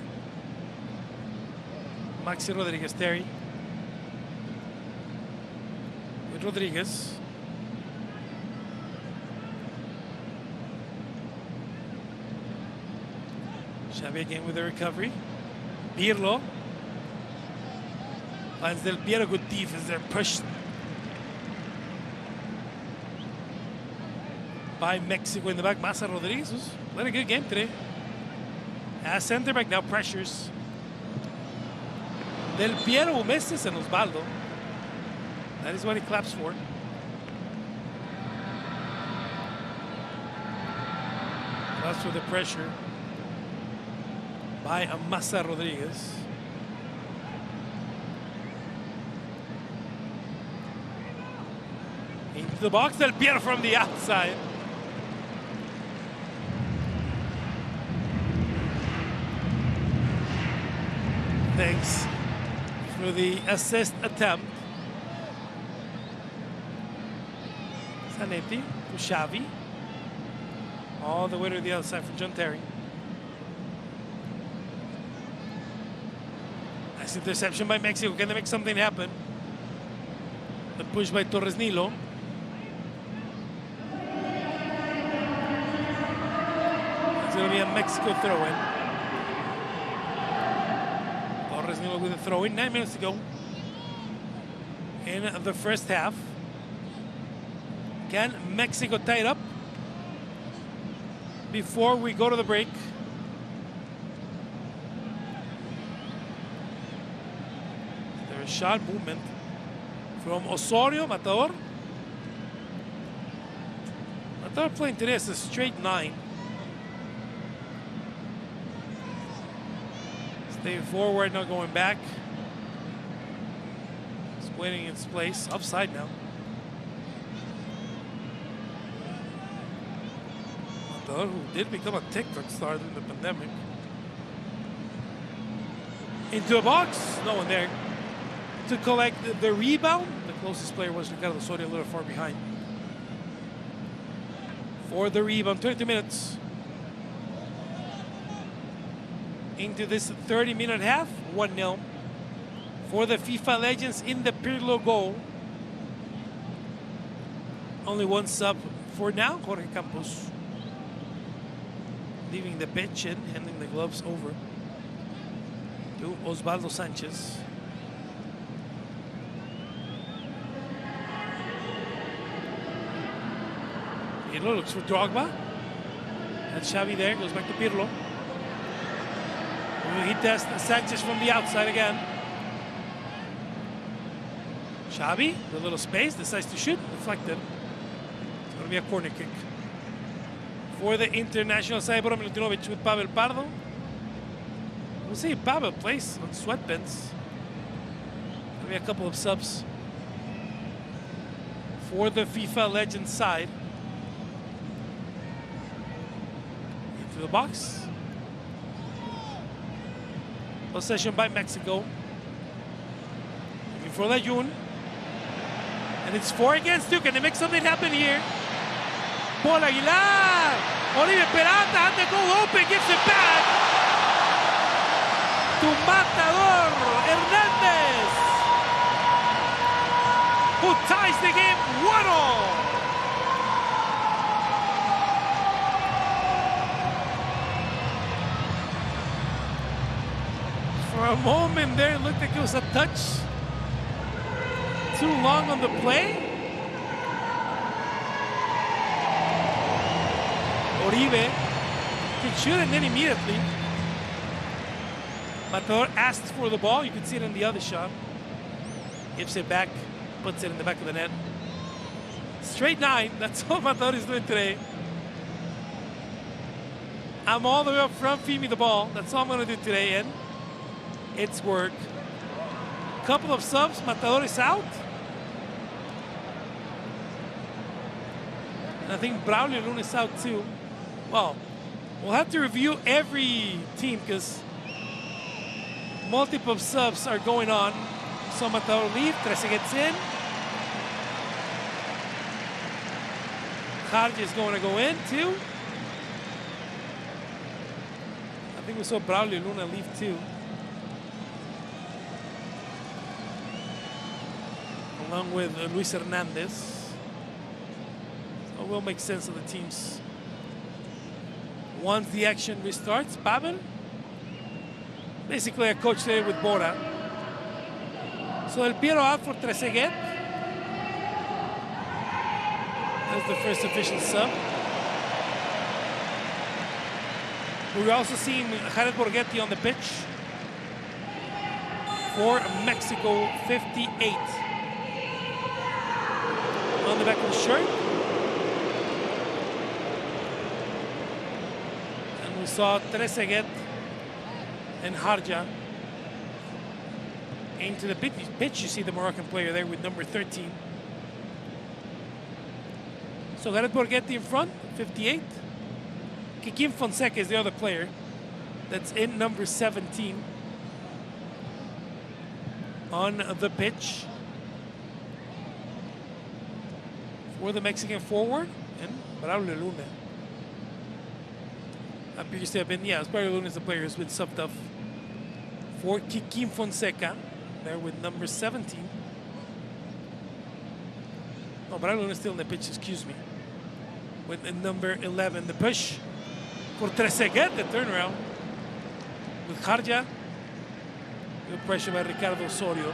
Maxi Rodriguez. Terry with Rodriguez. Xavi again with the recovery. Pirlo finds Del Piero. Good defense there. Pushed by Mexico in the back. Massa Rodriguez was playing a good game today. As center back now pressures. Del Piero misses and Osvaldo. That is what he claps for. Claps for the pressure by Massa Rodriguez. Into the box, Del Piero from the outside. Thanks for the assist attempt. Zanetti to Xavi. All the way to the other side for John Terry. Nice interception by Mexico. Can they make something happen? The push by Torres Nilo. going to be a Mexico throw-in. Torres going to look with a throw-in. 9 minutes to go in the first half. Can Mexico tie it up before we go to the break? There's a shot movement from Osorio, Matador. Matador playing today is a straight 9. Staying forward, not going back. It's waiting in its place. Offside now. Matador, who did become a TikTok star during the pandemic. Into a box, no one there. To collect the rebound. The closest player was Ricardo Osorio, a little far behind. For the rebound, 22 minutes. Into this 30-minute half, 1-0 for the FIFA legends in the Pirlo goal. Only one sub for now, Jorge Campos. Leaving the pitch and handing the gloves over to Osvaldo Sanchez. Pirlo looks for Drogba. That's Xavi there, goes back to Pirlo. He tests Sanchez from the outside again. Xavi, with a little space, decides to shoot, deflected. It's going to be a corner kick. For the international side, Bora Milutinovic with Pavel Pardo. We'll see if Pavel plays on sweatpants. There'll be a couple of subs for the FIFA Legends side. Into the box. Possession by Mexico. Looking for Layun. And it's 4 against 2. Can they make something happen here? Paul Aguilar. Oliver Peralta had the goal open. Gives it back to Matador Hernandez, who ties the game 1-1. For a moment there, it looked like it was a touch too long on the play. Oribe can shoot and then immediately Matador asks for the ball. You can see it in the other shot. Gives it back, puts it in the back of the net. Straight 9, that's all Matador is doing today. I'm all the way up front, feed me the ball. That's all I'm gonna do today, and it's work. Couple of subs, Matador is out. And I think Braulio Luna is out too. Well, we'll have to review every team because multiple subs are going on. So Matador leave, Trece gets in. Harj is going to go in too. I think we saw Braulio Luna leave too. Along with Luis Hernandez. So it will make sense of the teams. Once the action restarts, Pavel, basically a coach there with Bora. So El Piero out for Trezeguet. That's the first official sub. We're also seeing Jared Borghetti on the pitch for Mexico 58. On the back of the shirt. And we saw Trezeguet and Harja into the pitch. You see the Moroccan player there with number 13. So Jared Borghetti in front, 58. Kikim Fonseca is the other player that's in number 17 on the pitch for the Mexican forward, and Braulio Luna appears to have been, yeah, Braulio Luna is the player who's been subbed off for Kikim Fonseca there with number 17. Oh, Braulio Luna is still in the pitch, excuse me, with number 11. The push for Trezeguet, the turnaround. With Kharja. Good pressure by Ricardo Osorio.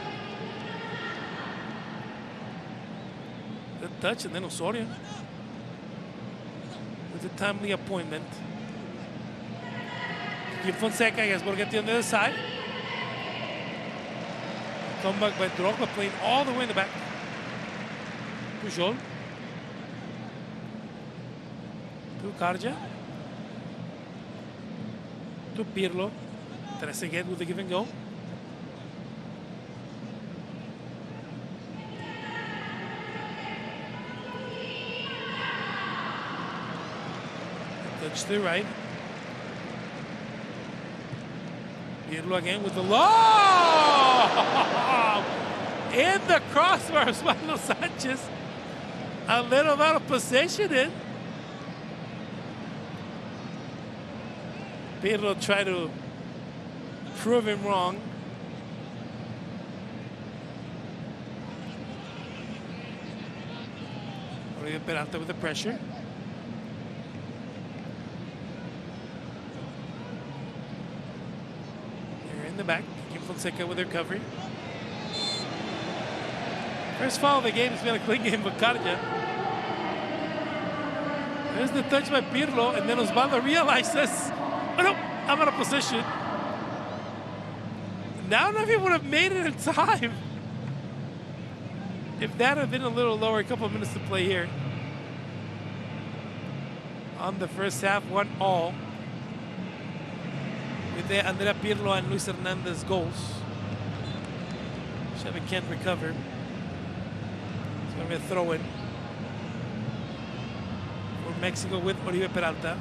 Good touch, and then Osorio. With a timely appointment. Kim Fonseca has Borghetti on the other side. Come back by Drogba, playing all the way in the back. Pujol. To Kharja. To Pirlo. Trezeguet with the give and go. Touch to the right. Pirlo again with the low! In the crossbar, Osvaldo Sanchez. A little out of position in. Pirlo tried to prove him wrong. Oribe Peralta with the pressure. In the back, Kim Fonseca with the recovery. First foul of the game has been a clean game for Kharja. There's the touch by Pirlo, and then Osvaldo realizes, oh no, I'm out of position. Now I don't know if he would have made it in time. If that had been a little lower, a couple of minutes to play here. On the first half, 1-1. With the Andrea Pirlo and Luis Hernandez goals. Xavi can't recover. It's going to be a throw-in for Mexico with Oribe Peralta.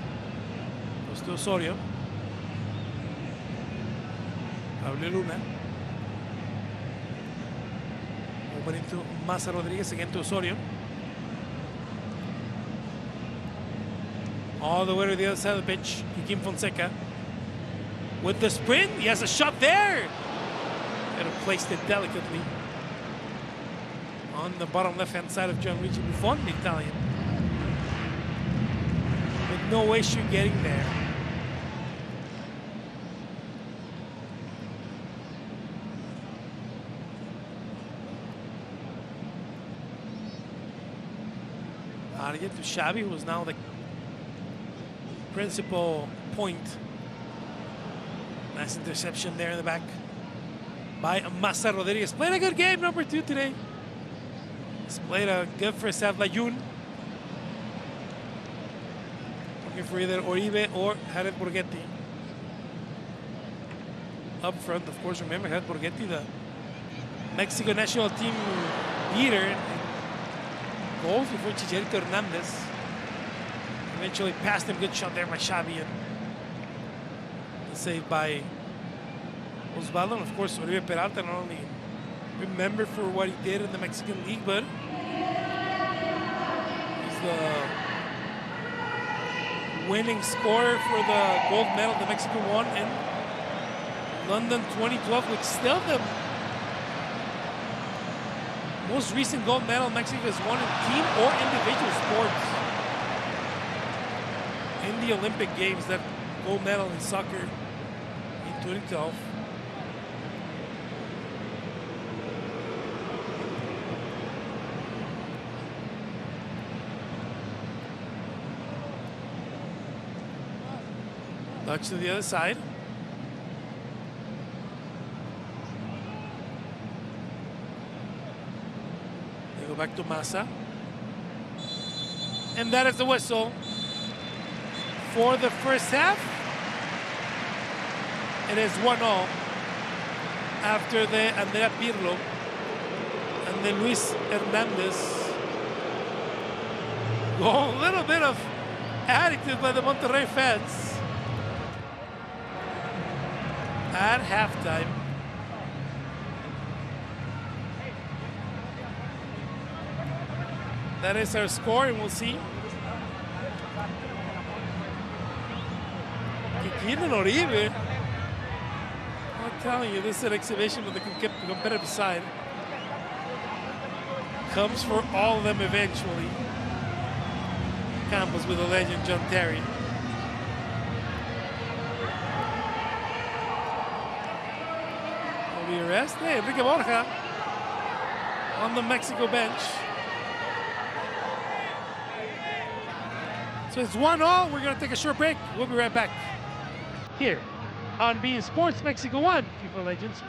Goes to Osorio. Pablo Luna. Over into Maza Rodriguez, again to Osorio. All the way to the other side of the pitch. Kim Fonseca. With the sprint, he has a shot there. And placed it delicately on the bottom left-hand side of Gianluigi Buffon, the Italian. With no issue getting there. Target to Xavi, who is now the principal point. Nice interception there in the back by Maza Rodriguez. Played a good game, number 2 today. He's played a good first half. Layun. Looking for either Oribe or Jared Borghetti. Up front, of course, remember Jared Borghetti, the Mexico national team leader in goals before Chicharito Hernandez. Eventually passed him. Good shot there by Xavi. Saved by Osvaldo, and of course Oribe Peralta, not only remembered for what he did in the Mexican League, but he's the winning scorer for the gold medal the Mexico won in London 2012, which still the most recent gold medal Mexico has won in team or individual sports in the Olympic Games. That gold medal in soccer in 2012. Touch to the other side. They go back to Maza. And that is the whistle for the first half. It is 1-0 after the Andrea Pirlo and the Luis Hernandez goal. A little bit of attitude by the Monterrey fans at halftime. That is our score, and we'll see. Kikín and Oribe. I'm telling you, this is an exhibition of the competitive side. Comes for all of them eventually. Campos with the legend, John Terry. rest. Hey, Enrique Borja on the Mexico bench. So it's 1-1. We're going to take a short break. We'll be right back here on beIN Sports Mexico 1 FIFA Legends.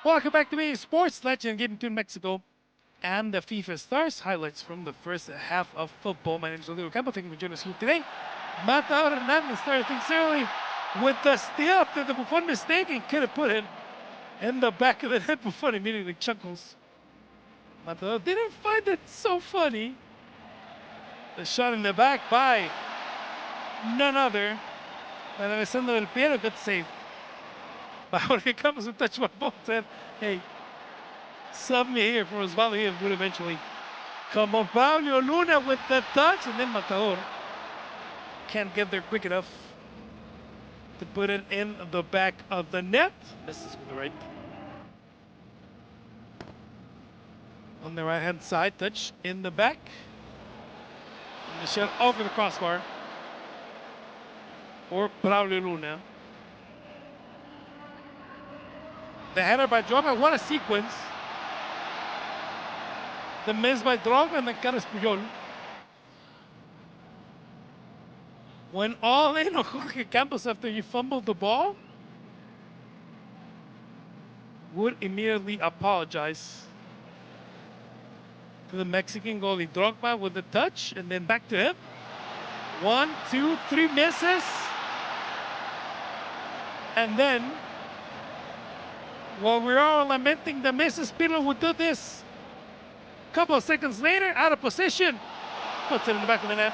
Welcome back to beIN Sports Legend, getting to Mexico and the FIFA Stars highlights from the first half of football. My name is Rodrigo Campo. Thank you for joining us here today. Matador Hernandez started things early with the steal after the Buffon mistake and could have put it in the back of the net. Buffon immediately chuckles. Matador didn't find it so funny. The shot in the back by none other than Alessandro Del Piero. Good save. But when it comes to touch my ball, said, hey, sub me here for Osvaldo. He would eventually come on. Pablo Luna with the touch, and then Matador can't get there quick enough to put it in the back of the net. This is with the right. On the right-hand side, touch in the back. And the shot over the crossbar for Pablo Luna. The header by Drogba, what a sequence. The miss by Drogba and then Carlos Puyol. Went all in on Jorge Campos after you fumbled the ball. Would immediately apologize to the Mexican goalie. Drogba with the touch and then back to him. 1, 2, 3 misses. And then, while we're all lamenting the misses, Pirlo would do this. A couple of seconds later, out of position, puts it in the back of the net.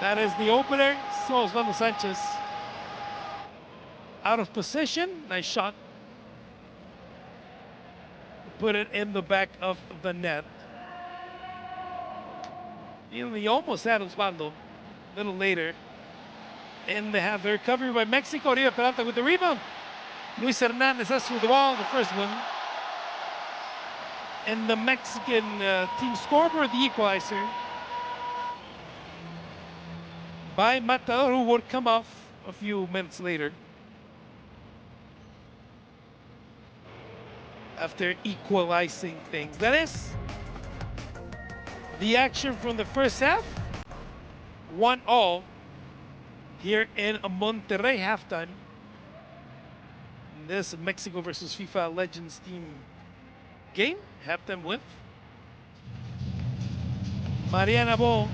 That is the opener. So Osvaldo Sanchez. Out of position, nice shot. Put it in the back of the net. He almost had Osvaldo a little later. In the half, the recovery by Mexico. Oribe Peralta with the rebound. Luis Hernandez has through the ball, the first one. And the Mexican team scoreboard, the equalizer by Matador, who would come off a few minutes later after equalizing things. That is the action from the first half. 1-1 here in Monterrey halftime. This Mexico versus FIFA Legends team game. Halftime with Mariana Bo,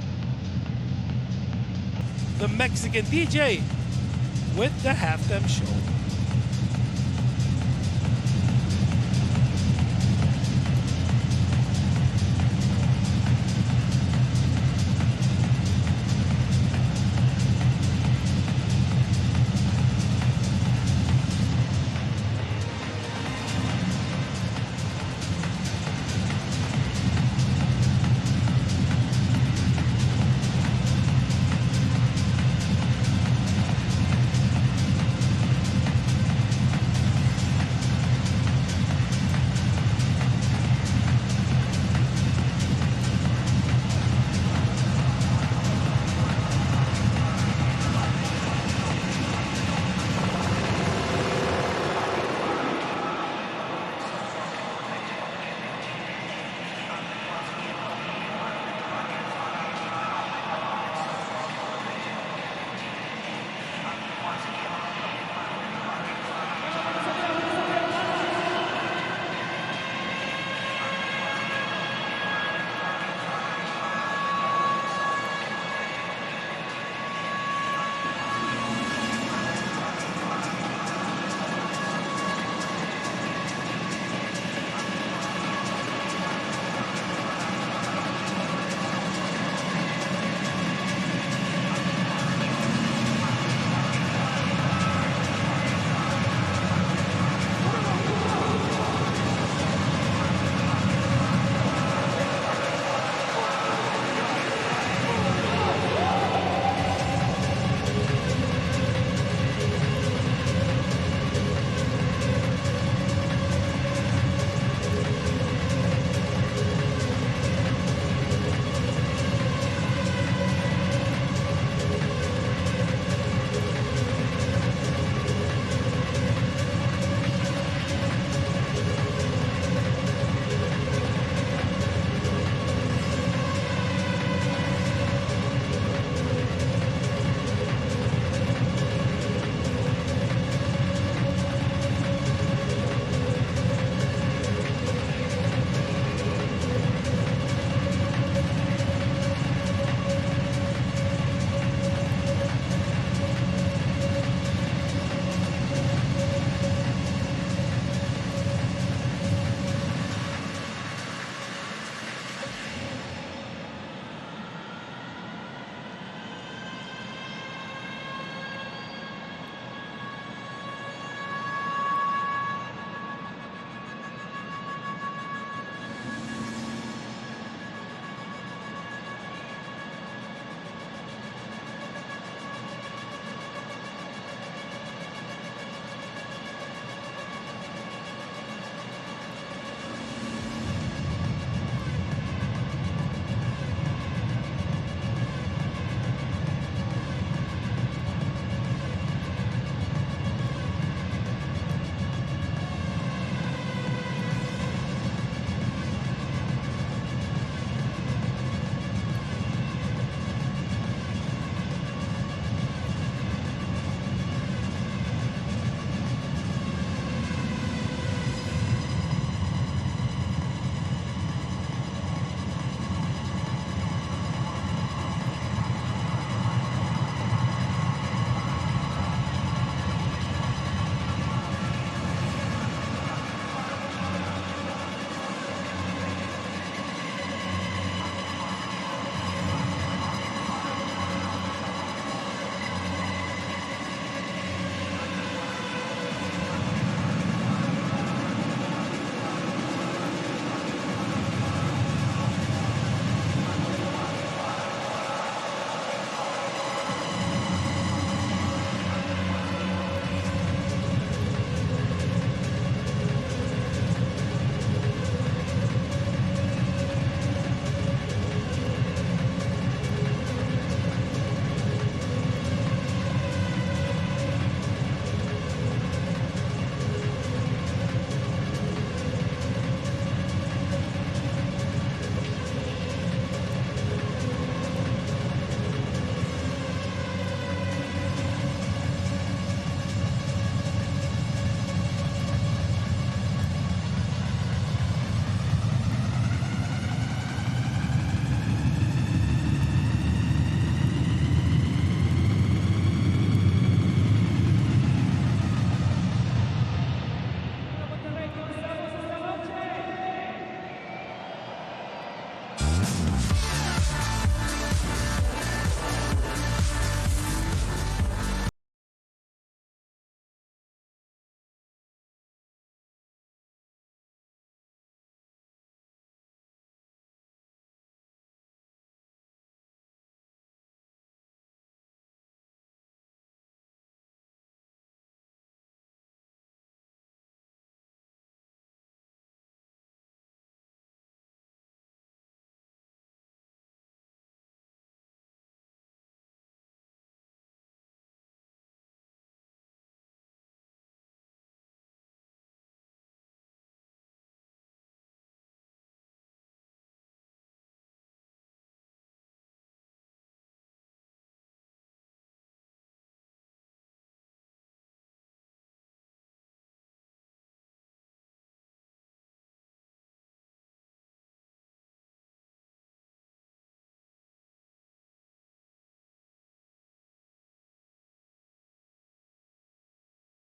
the Mexican DJ, with the halftime show.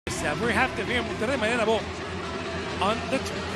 We're halftime here in Monterrey. Mañana voy on the turntables.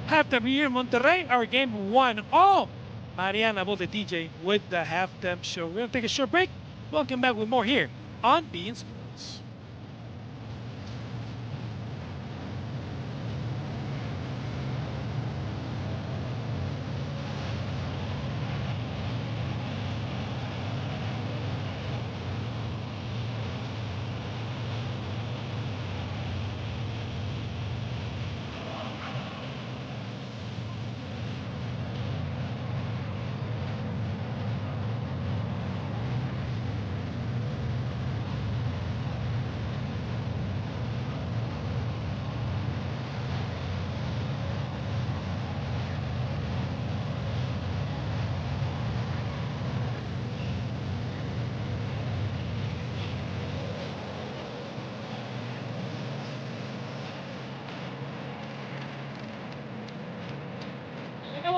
Halftime here in Monterrey. Our game 1-0. Mariana Bo, the DJ, with the halftime show. We're going to take a short break. Welcome back with more here on beIN Sports.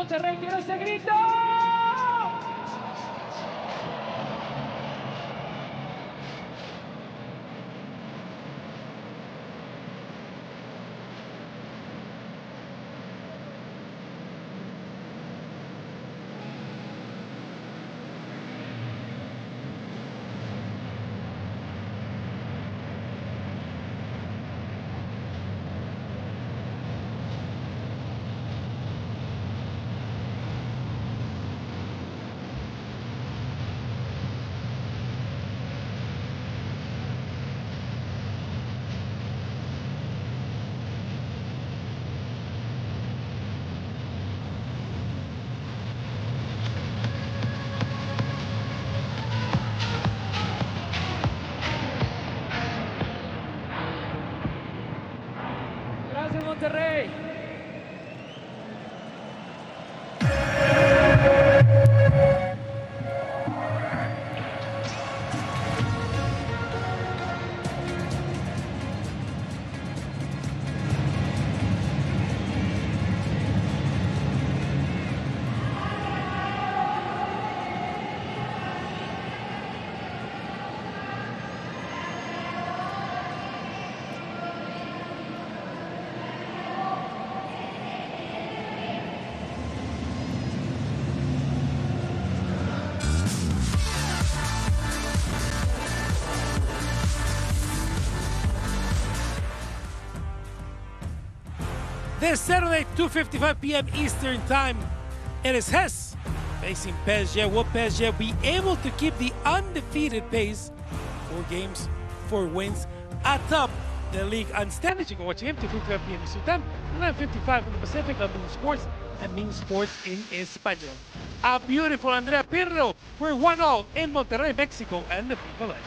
Monterrey, quiero ese grito. Gracias, Monterrey. This Saturday, 2:55 p.m. Eastern Time, it is Hess facing PSG. Will PSG be able to keep the undefeated pace? 4 games, 4 wins atop the league. And standing, you can watch him 2:55 p.m. Eastern Time, 9:55 in the Pacific on beIN Sports and beIN Sports in Español. A beautiful Andrea Pirlo. We're 1-0 in Monterrey, Mexico, and the FIFA Legends.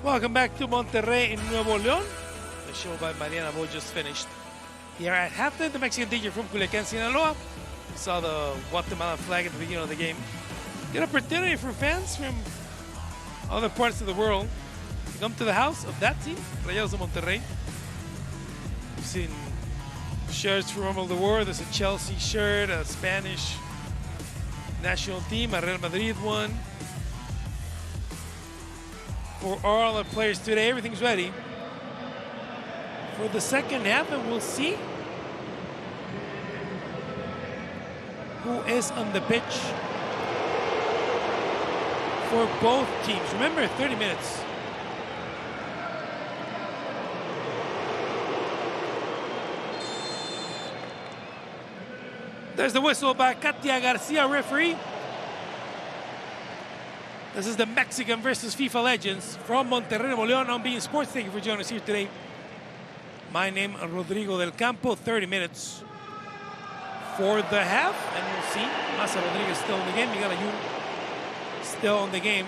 Welcome back to Monterrey in Nuevo León. The show by Mariana Bo just finished. Here at halftime, the Mexican DJ from Culiacán, Sinaloa. We saw the Guatemalan flag at the beginning of the game. Good opportunity for fans from other parts of the world to come to the house of that team, Rayados de Monterrey. We've seen shirts from all over the world. There's a Chelsea shirt, a Spanish national team, a Real Madrid one. For all the players today, everything's ready for the second half, and we'll see who is on the pitch for both teams. Remember, 30 minutes. There's the whistle by Katia Garcia, referee. This is the Mexican versus FIFA Legends from Monterrey, Nuevo León on beIN Sports. Thank you for joining us here today My name Rodrigo del Campo. 30 minutes for the half, and we'll see. Massa Rodriguez still in the game. Miguel Ayun still in the game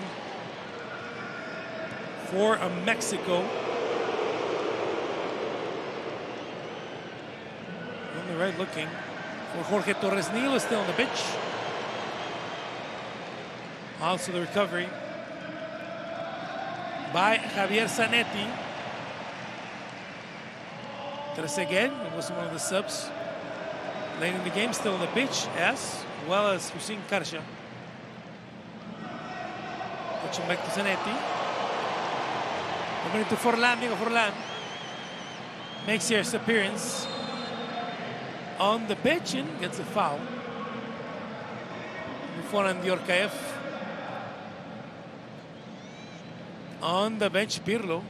for Mexico. On the right looking for Jorge Torres Nilo is still on the pitch. Also the recovery by Javier Zanetti. Trezeguet was one of the subs late in the game, still on the pitch, as well as Hussein Karsha. Pushing back to Zanetti. Coming to Forlan. Diego Forlan makes his appearance on the pitch and gets a foul. Buffon and Diorkaev. On the bench, Pirlo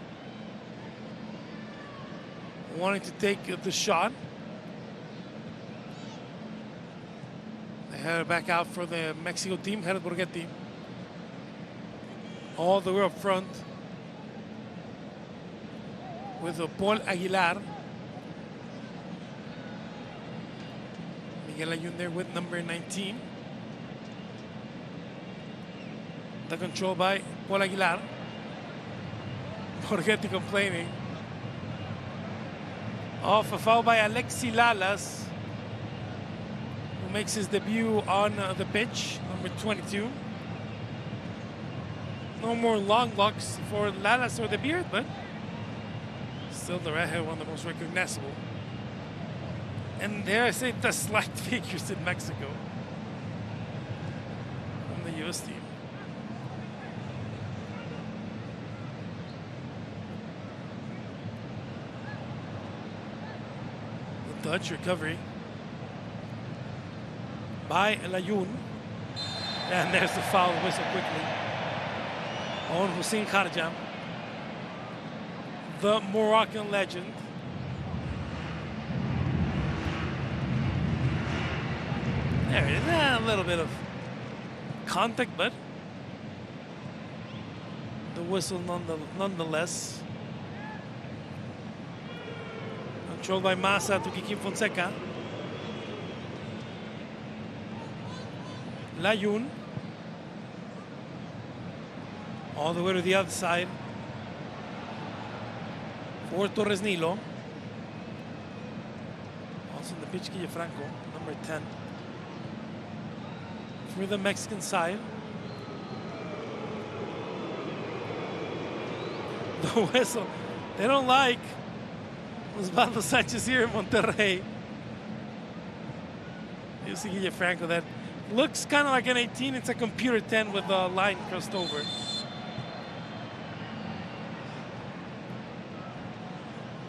wanting to take the shot. They head back out for the Mexico team, Jared Borghetti. All the way up front with Paul Aguilar. Miguel Ayun there with number 19. The control by Paul Aguilar. Borghetti complaining. Off a foul by Alexi Lalas, who makes his debut on the pitch, number 22. No more long locks for Lalas or the beard, but still the redhead, one of the most recognizable. And dare I say, the slight figures in Mexico from the U.S. team. Dutch recovery by Layun. And there's the foul whistle quickly on Hussein Kharja, the Moroccan legend. There it is. A little bit of contact, but the whistle nonetheless. Controlled by Massa to Kiki Fonseca. Layun. All the way to the other side for Torres Nilo. Also in the pitch, Franco, number 10. For the Mexican side. The whistle they don't like. Osvaldo Sanchez here in Monterrey. You see Guille Franco, that looks kind of like an 18. It's a computer 10 with the line crossed over.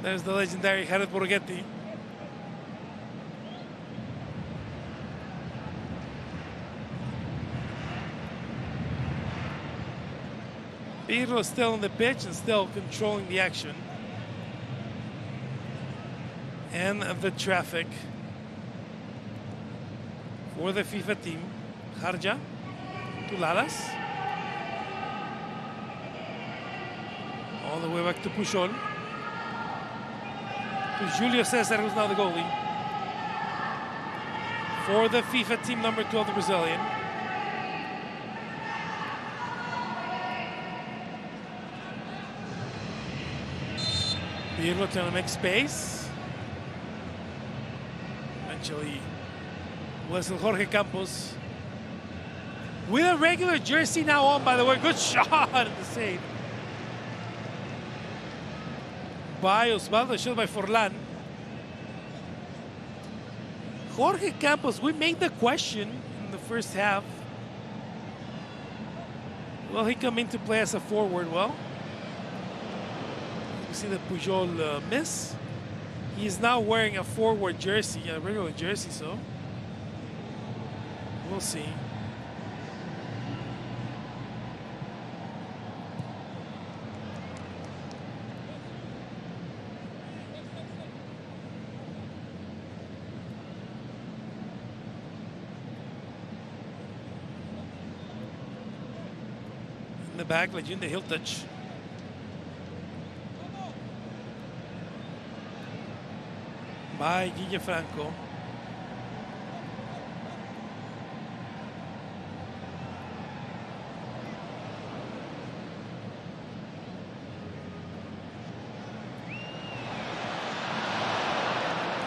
There's the legendary Jared Borghetti. Pirlo still on the pitch and still controlling the action. And the traffic for the FIFA team. Kharja to Lalas. All the way back to Pujol. To Julio Cesar, who's now the goalie. For the FIFA team, number 12, the Brazilian. Pirlo trying to make space. Eventually, whistle Jorge Campos. With a regular jersey now on, by the way. Good shot at the save by Osvaldo, shot by Forlan. Jorge Campos, we made the question in the first half. Will he come into play as a forward? Well, you see the Pujol miss. He's now wearing a forward jersey, a regular jersey, so we'll see. In the back, Legenda heel touch. by Gigi Franco.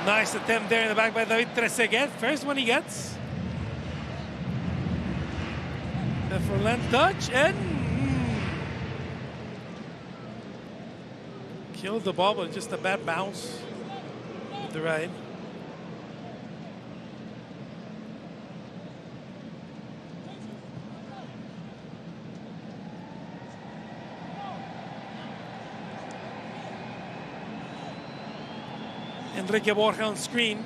Nice attempt there in the back by David Trezeguet. First one he gets. The Forlan touch and killed the ball, but just a bad bounce with the right. Enrique Borja on screen.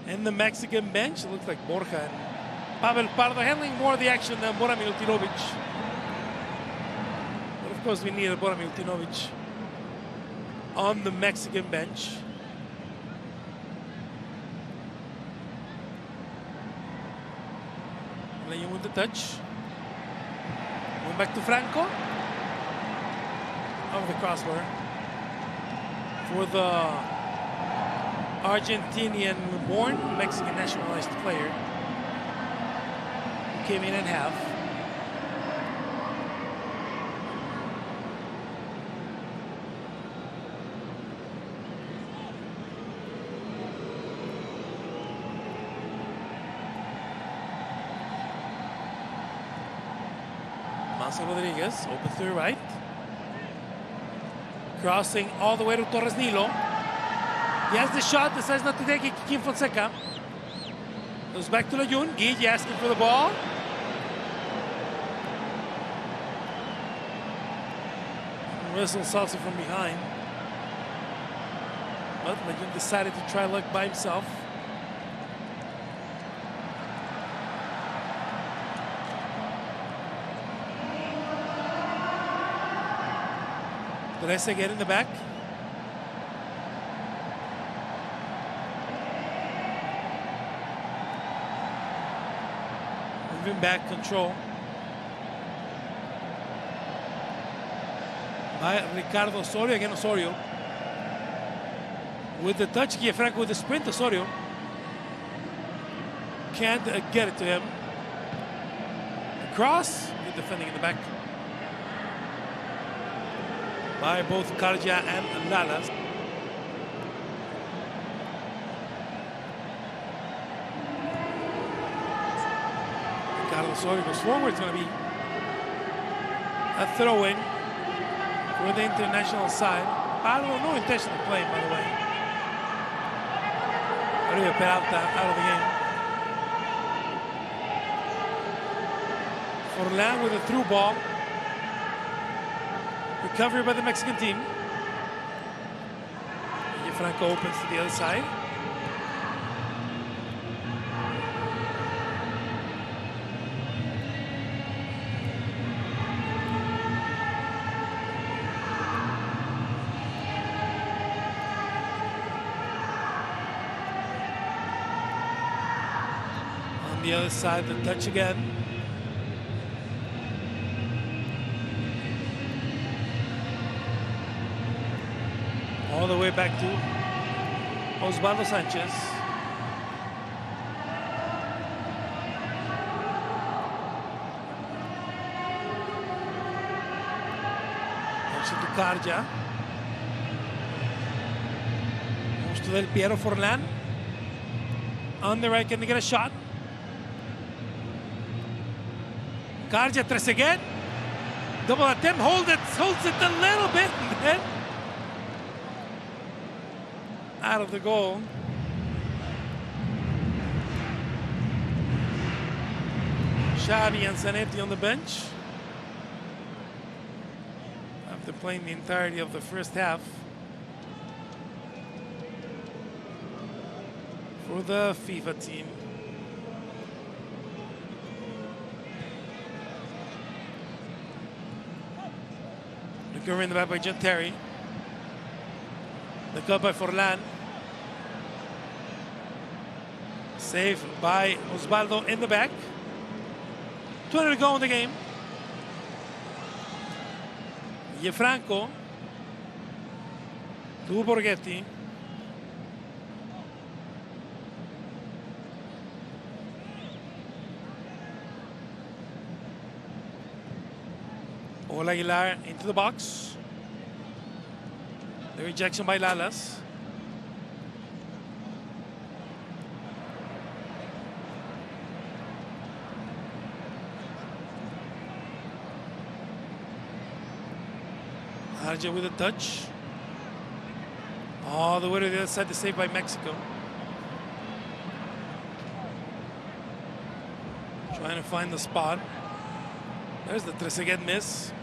And the Mexican bench, it looks like Borja and Pavel Pardo handling more of the action than Bora Milutinovic. But of course we needed Bora Milutinovic on the Mexican bench. Playing with the touch. Going back to Franco. Over the crossbar. For the Argentinian-born Mexican nationalized player who came in at half. Massa Rodriguez, open to the right. Crossing all the way to Torres Nilo. He has the shot, decides not to take it. Kim Fonseca goes back to Layun. Guille asking for the ball. Whistles also from behind. But Layun decided to try luck by himself. Trezeguet in the back. Moving back, control by Ricardo Osorio. Again, Osorio with the touch. Franco with the sprint. Osorio can't get it to him. Cross. Good defending in the back by both Karja and Lalas. Osorio goes forward. It's going to be a throw-in for the international side. Pardo, no intention of playing, by the way. Oribe Peralta out of the game. Forlan with a through ball. Recovery by the Mexican team. Franco opens to the other side. The other side, the touch again. All the way back to Osvaldo Sanchez. Touch to Karja. Moves to Del Piero. Forlan. On the right, can they get a shot? Karja, Trezeguet, double attempt, holds it a little bit, and then out of the goal. Xavi and Zanetti on the bench after playing the entirety of the first half for the FIFA team. Recovery in the back by John Terry. The cut by Forlan. Save by Osvaldo in the back. 20 to go in the game. Franco to Borghetti. Paul Aguilar into the box. The rejection by Lalas. Harja with a touch. All the way to the other side, the save by Mexico. Trying to find the spot. There's the Trezeguet miss.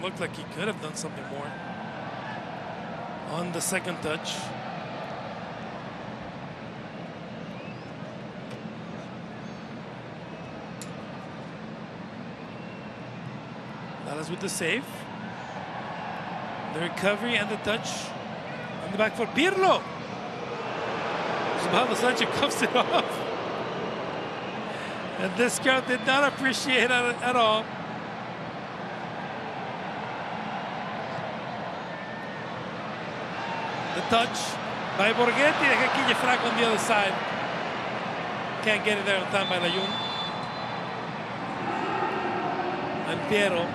Looked like he could have done something more on the second touch. Dallas with the save. The recovery and the touch. On the back for Pirlo. Osvaldo Sanchez cuffs it off. And this crowd did not appreciate it at all. The touch by Borghetti. The Jaquille Franco on the other side. Can't get it there on time by Layun. And Piero,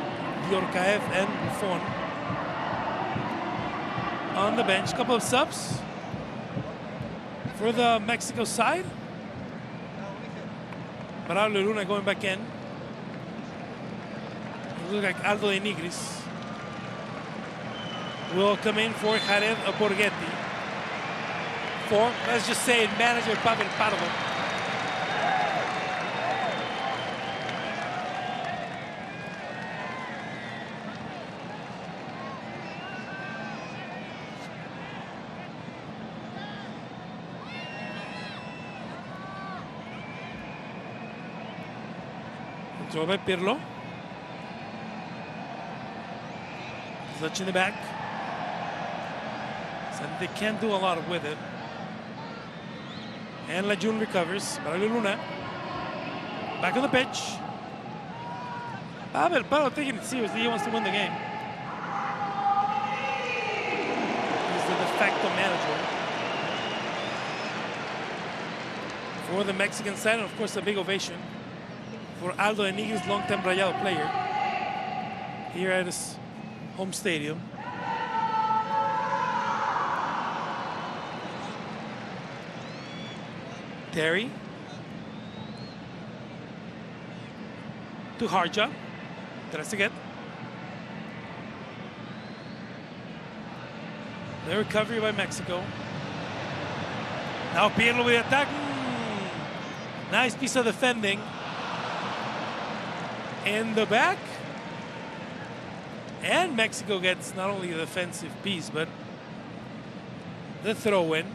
Diorcaev, and Buffon on the bench. Couple of subs for the Mexico side. Braulio Luna going back in. It looks like Aldo de Nigris will come in for Jared Borghetti. For, let's just say, manager Pavel Pardo. Control by Pirlo. Touch in the back. So they can't do a lot with it. And Layun recovers. Braulio Luna. Back on the pitch. Pavel Pardo taking it seriously. He wants to win the game. He's the de facto manager for the Mexican side. And of course, a big ovation for Aldo Eniguez, long-time Rayado player, here at his home stadium. Terry to Harja. Trezeguet. The recovery by Mexico. Now Pirlo with the attack. Nice piece of defending. In the back. And Mexico gets not only the defensive piece, but the throw-in.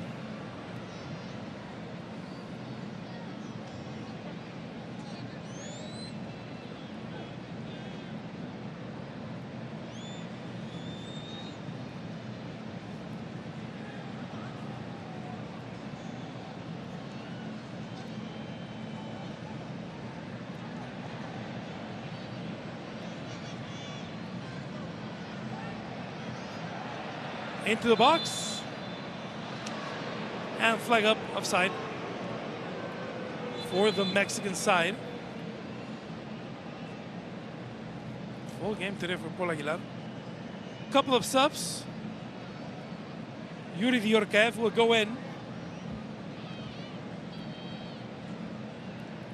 Into the box. And flag up, offside for the Mexican side. Full game today for Paul Aguilar. Couple of subs. Yuri Diorcaev will go in,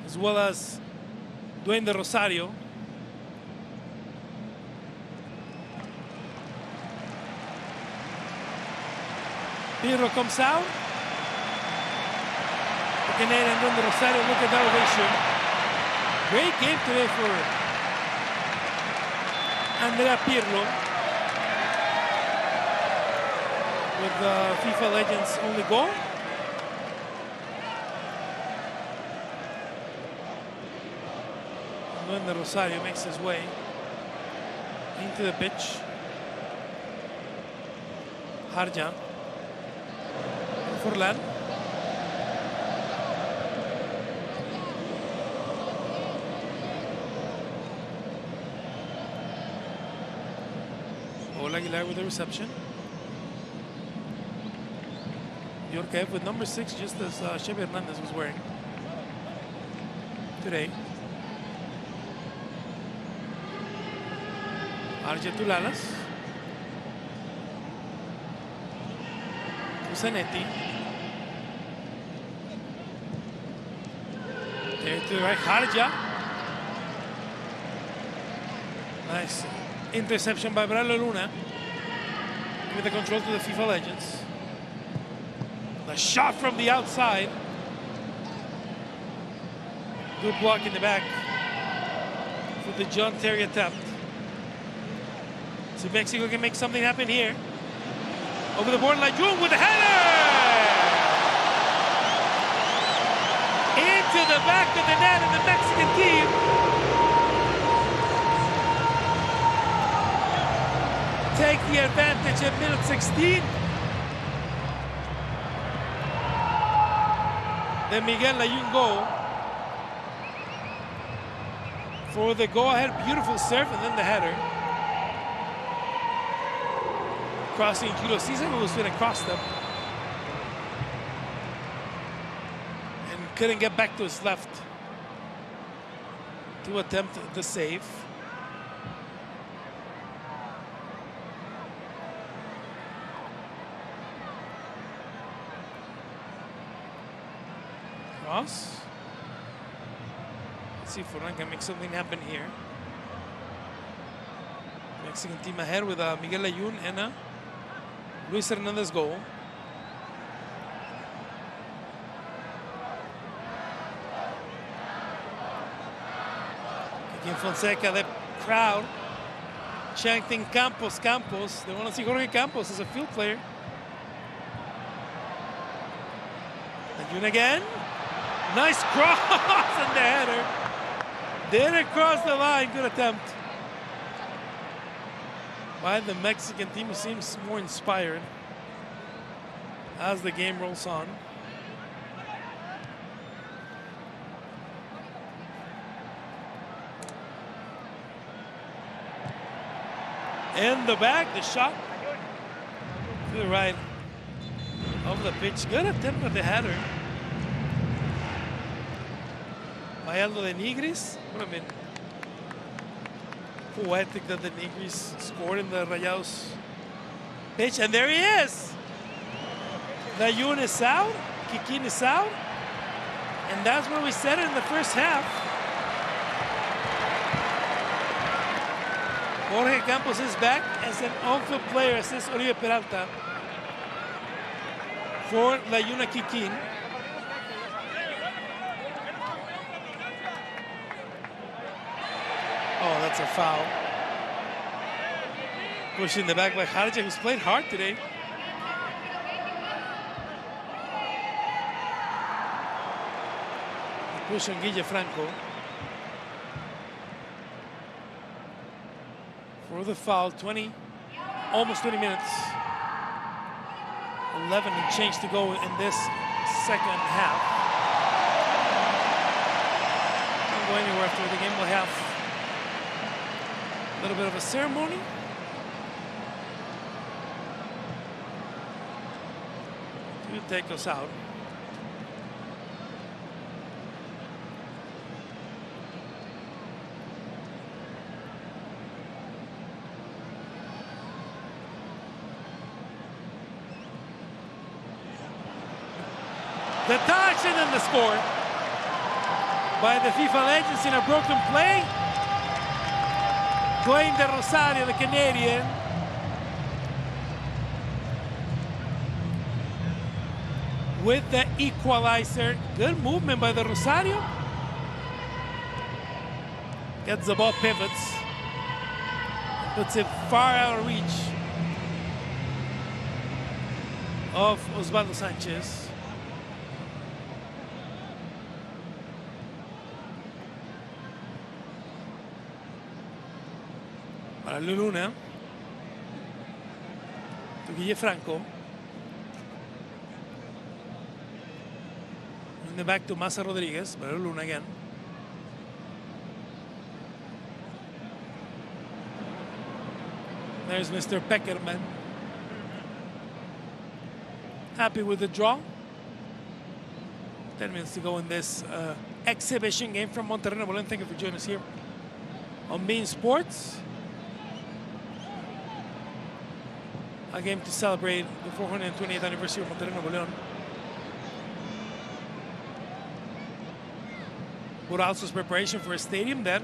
as well as Dwayne de Rosario. Pirlo comes out. The Canadian Dwayne de Rosario, look at that ovation. Great game today for Andrea Pirlo, with the FIFA Legends only goal. Dwayne de Rosario makes his way into the pitch. Harja. Forlan. Paul Aguilar with the reception. Diorcaev with number 6, just as Xavi Hernandez was wearing today. Argetulalas. Zanetti. There to the right, Harja. Nice interception by Braulio Luna. Give the control to the FIFA legends. The shot from the outside. Good block in the back for the John Terry attempt. So Mexico can make something happen here. Over the board, Layun with the header! Into the back of the net of the Mexican team. Take the advantage at minute 16. The Miguel Layun goal. For the go-ahead, beautiful serve, and then the header. Crossing Kilo Cesar, who was going to cross them. And couldn't get back to his left to attempt the save. Cross. Let's see if Ferran can make something happen here. Mexican team ahead with Miguel Layun and Luis Hernandez goal. Aquí en Fonseca, the crowd chanting Campos, Campos. They want to see Jorge Campos as a field player. Layun again. Nice cross and the header. Didn't cross the line. Good attempt by the Mexican team, who seems more inspired as the game rolls on. In the back, the shot to the right of the pitch. Good attempt at the header by Aldo de Nigris. Would have been poetic that the Nigris scored in the Rayados pitch, and there he is. Layun is out, Kikín is out, and that's where we said it in the first half. Jorge Campos is back as an on-field player, assists Oribe Peralta for Layun and Kikín. Oh, that's a foul. Pushing the back by Harja, who's played hard today. The push on Guille Franco. For the foul, almost 20 minutes. 11 and change to go in this second half. Don't go anywhere after the game. We'll have a little bit of a ceremony. To take us out. The touch and then the score by the FIFA legends in a broken play. Dwayne De Rosario, the Canadian. With the equalizer. Good movement by the Rosario. Gets the ball, pivots. Puts it far out of reach of Osvaldo Sanchez. Para Luna. To Guille Franco. In the back to Massa Rodriguez. Para Luna again. There's Mr. Peckerman. Happy with the draw. 10 minutes to go in this exhibition game from Monterrey and Estadio. Thank you for joining us here on beIN Sports. a game to celebrate the 428th anniversary of Monterrey, Nuevo León. But also as preparation for a stadium that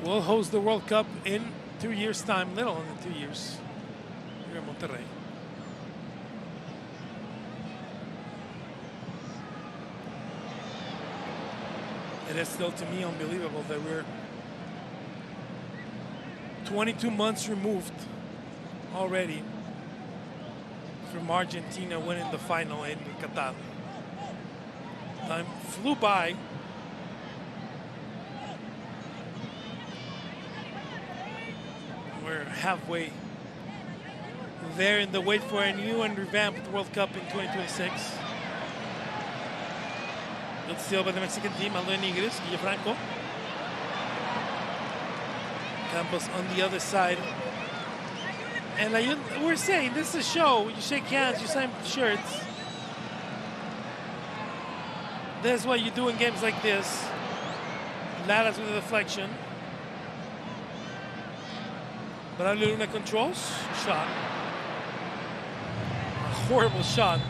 will host the World Cup in 2 years' time, little under 2 years, here in Monterrey. It is still, to me, unbelievable that we're 22 months removed already from Argentina winning the final in Qatar. Time flew by. We're halfway there in the wait for a new and revamped World Cup in 2026. Good steal by the Mexican team, Aldo Nigris, Guille Franco. Campos on the other side. And we're saying, this is a show. You shake hands, you sign shirts. That's what you do in games like this. Lalas with a deflection. Braulio Luna controls. Shot. A horrible shot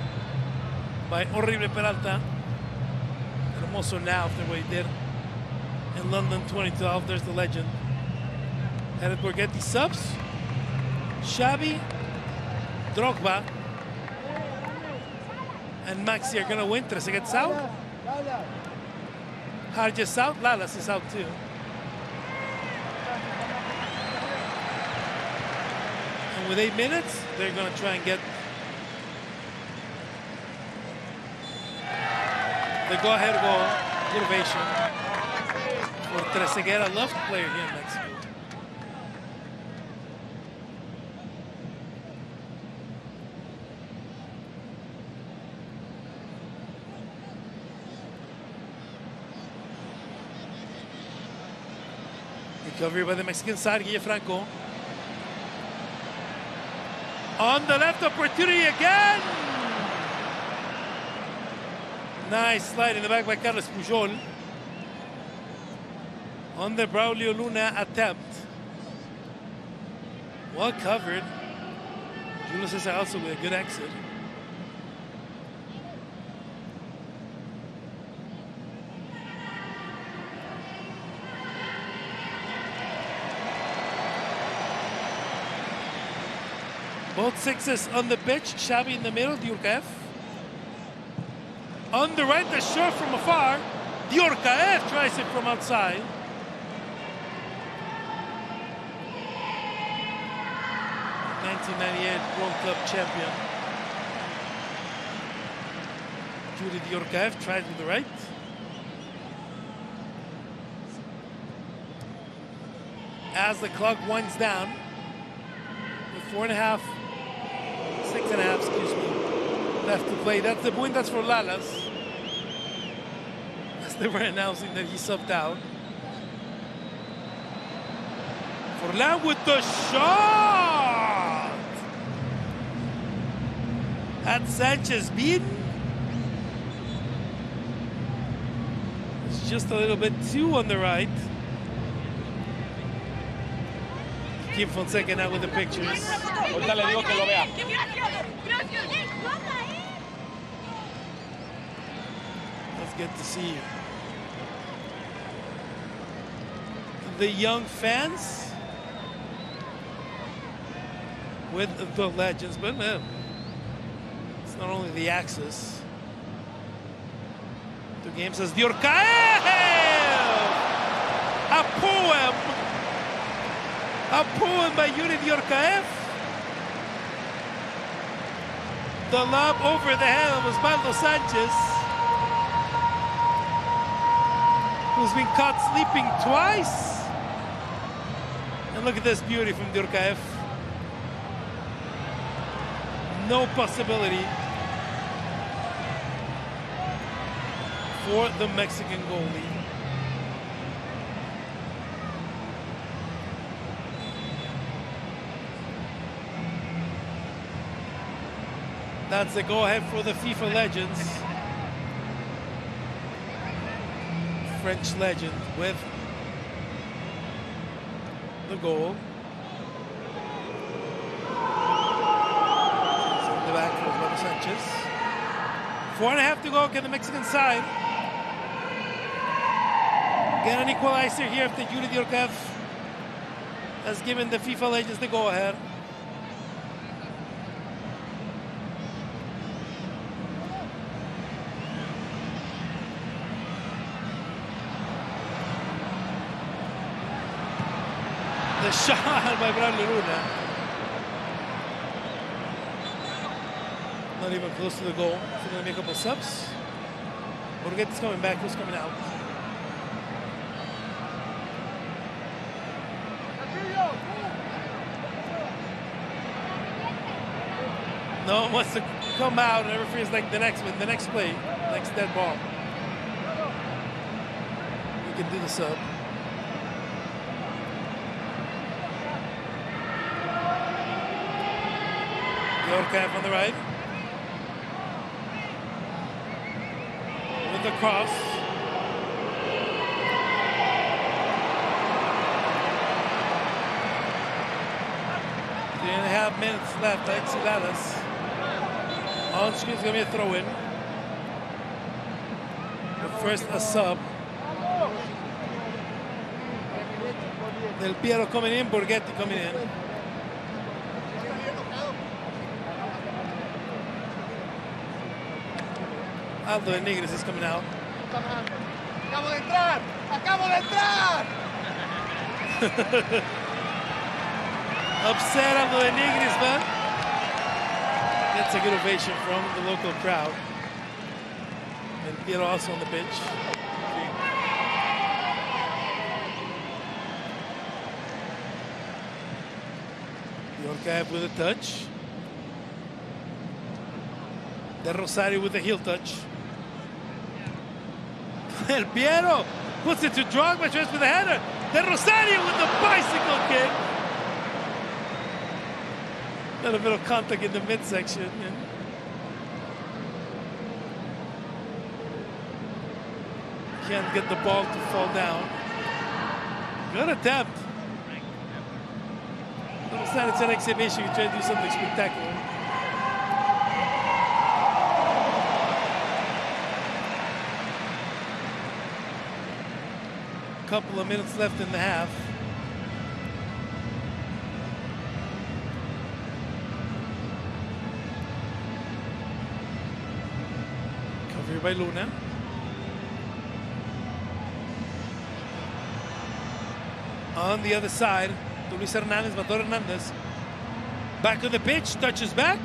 by Horrible Peralta. Hermoso now after what he did in London 2012. There's the legend. Headed Borghetti subs. Xavi, Drogba, and Maxi are going to win. Trece gets out. Harges out. Lalas is out too. And with 8 minutes, they're going to try and get the go-ahead goal, motivation for Trezeguet, a loved player here in Mexico. Recovery by the Mexican side, Guille Franco. On the left, opportunity again. Nice slide in the back by Carlos Pujol. On the Braulio Luna attempt. Well covered. Julio Cesar also with a good exit. Both sixes on the pitch. Xavi in the middle, Diurkaev. On the right, the shot from afar. Diurkaev tries it from outside. '98 World Cup champion. Judy Diurkaev tries with the right. As the clock winds down, with 4.5, 6.5, excuse me, left to play. That's the point, that's for Lalas. As they were announcing that he subbed out. Forlan with the shot! Had Sanchez beaten. It's just a little bit too on the right. Kim Fonseca now with the pictures. Ahorita le digo que lo vea. That's good to see you. The young fans with the legends, but man, it's not only the axis. Two games as Diurkaev! A poem! A poem by Yuri Diurkaev. The lob over the head of Osvaldo Sanchez, who's been caught sleeping twice. And look at this beauty from Diurkaev. No possibility for the Mexican goalie. That's the go-ahead for the FIFA legends. French legend with the goal. Sanchez. 4.5 to go. Get the Mexican side. Get an equalizer here if the Yuri Diorcaev has given the FIFA Legends the go-ahead. The shot by Bradley Luna. Not even close to the goal. So going to make a couple subs. Borghetti's coming back. Who's coming out? No one wants to come out, and everything is like the next one, the next play, next dead ball. We can do the sub. Diorcaev on the right. With the cross. 3.5 minutes left. Alexi Lalas. On screen is going to be a throw-in. But first, a sub. Del Piero coming in, Borghetti coming in. Aldo de Nigris is coming out. ¡Acabo de entrar! ¡Acabo de entrar! Upset Aldo de Nigris, but gets a good ovation from the local crowd. And Piero also on the pitch. Diorcaev with a touch. De Rosario with the heel touch. El Piero puts it to Drogba, tries with the header. De Rosario with the bicycle kick. A little bit of contact in the midsection. Yeah. Can't get the ball to fall down. Good attempt. It's an exhibition. You try to do something spectacular. Couple of minutes left in the half. Covered by Luna. On the other side, Luis Hernandez, Mator Hernandez. Back on the pitch, touches back.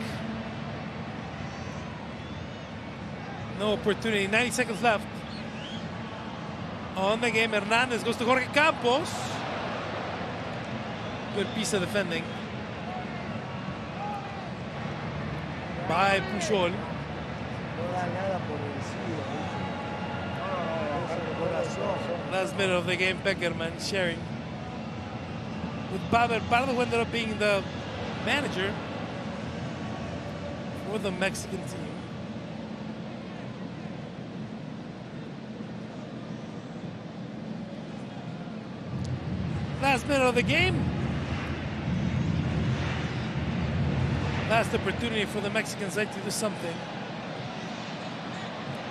No opportunity, 90 seconds left. On the game, Hernandez goes to Jorge Campos. Good piece of defending by Pujol. Last minute of the game, Peckerman sharing with Pavel Pardo, who ended up being the manager for the Mexican team. Last minute of the game. Last opportunity for the Mexican side to do something.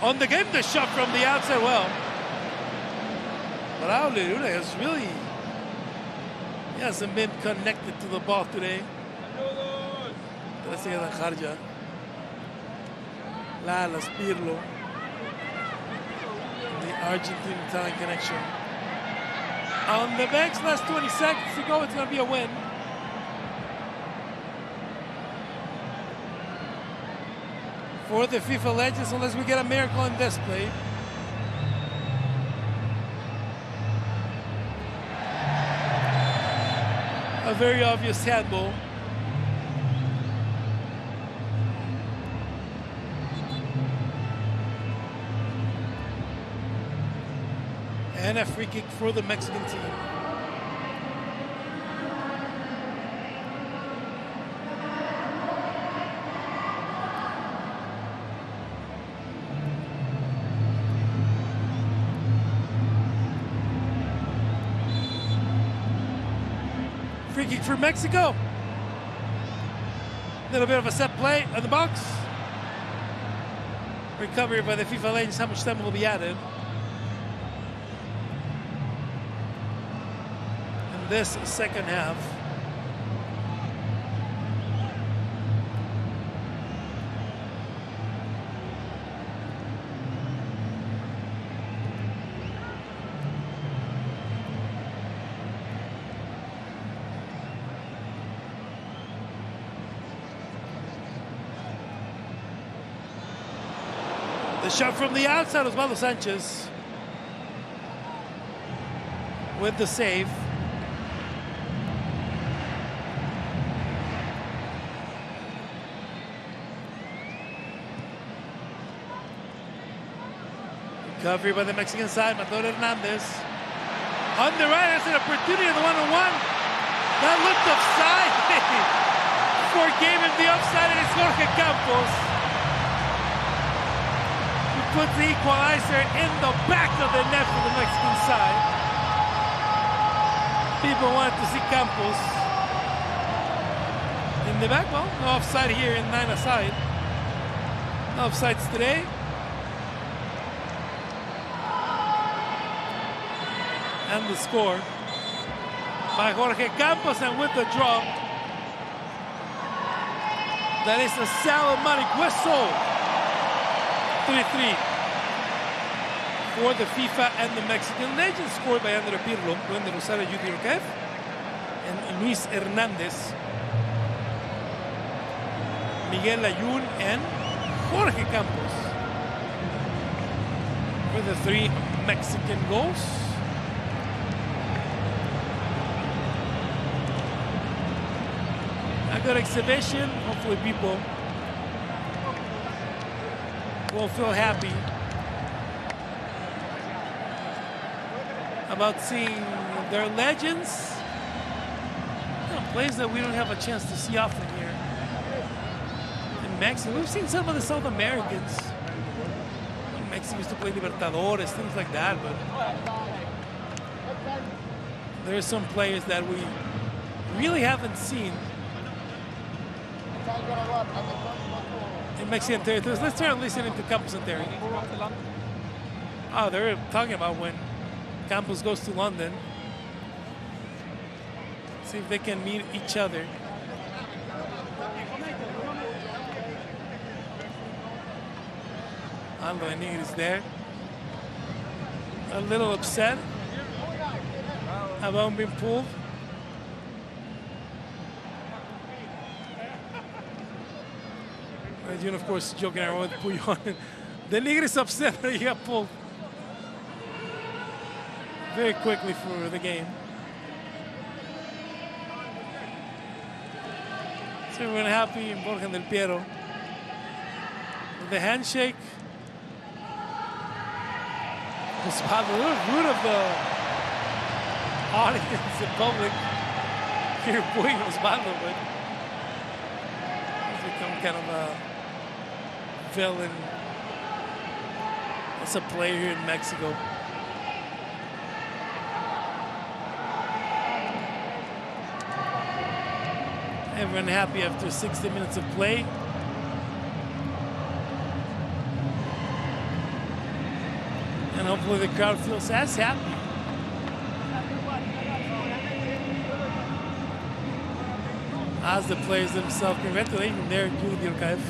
On the game, the shot from the outside. Well, Raul Luna has really, he hasn't been connected to the ball today. Let's see Harja. Lalas, Pirlo. The Argentine-Italian connection. On the bench, last 20 seconds to go, it's going to be a win. For the FIFA Legends, unless we get a miracle in this play. A very obvious handball. And a free kick for the Mexican team. Free kick for Mexico. Little bit of a set play in the box. recovery by the FIFA legends, how much time will be added. In this second half. The shot from the outside, Osvaldo Sanchez with the save. Recovery by the Mexican side, Monterrey Hernandez. On the right, has an opportunity in the one-on-one. That looked offside. Forgave him the offside, and it's Jorge Campos. Puts the equalizer in the back of the net for the Mexican side. People wanted to see Campos in the back. Well, no offside here in 9 aside. No offsides today. And the score by Jorge Campos, and with the draw, that is a Salomonic whistle. 3-3 for the FIFA and the Mexican legends, scored by André Pirlo, Duende Rosario, Judy Roquef, and Luis Hernandez, Miguel Ayun, and Jorge Campos for the 3 Mexican goals. A good exhibition. Hopefully people will feel happy about seeing their legends, players that we don't have a chance to see often here in Mexico. We've seen some of the South Americans. Mexico used to play Libertadores, things like that, but there are some players that we really haven't seen in Mexican territories. Let's start listening to Campos and Terry. Oh, they're talking about when Campos goes to London. See if they can meet each other. Aldo Enigri is there. A little upset about being pulled. Jun, of course, joking around with Puyol. The Nigri is upset that he got pulled very quickly for the game. So everyone happy in Borja del Piero. With the handshake. Osvaldo, a little rude of the audience in public. Here booing Osvaldo, but he's become kind of a villain as a player here in Mexico. Everyone happy after 60 minutes of play. And hopefully the crowd feels as happy. As the players themselves. Congratulations there, Judy Urkaev,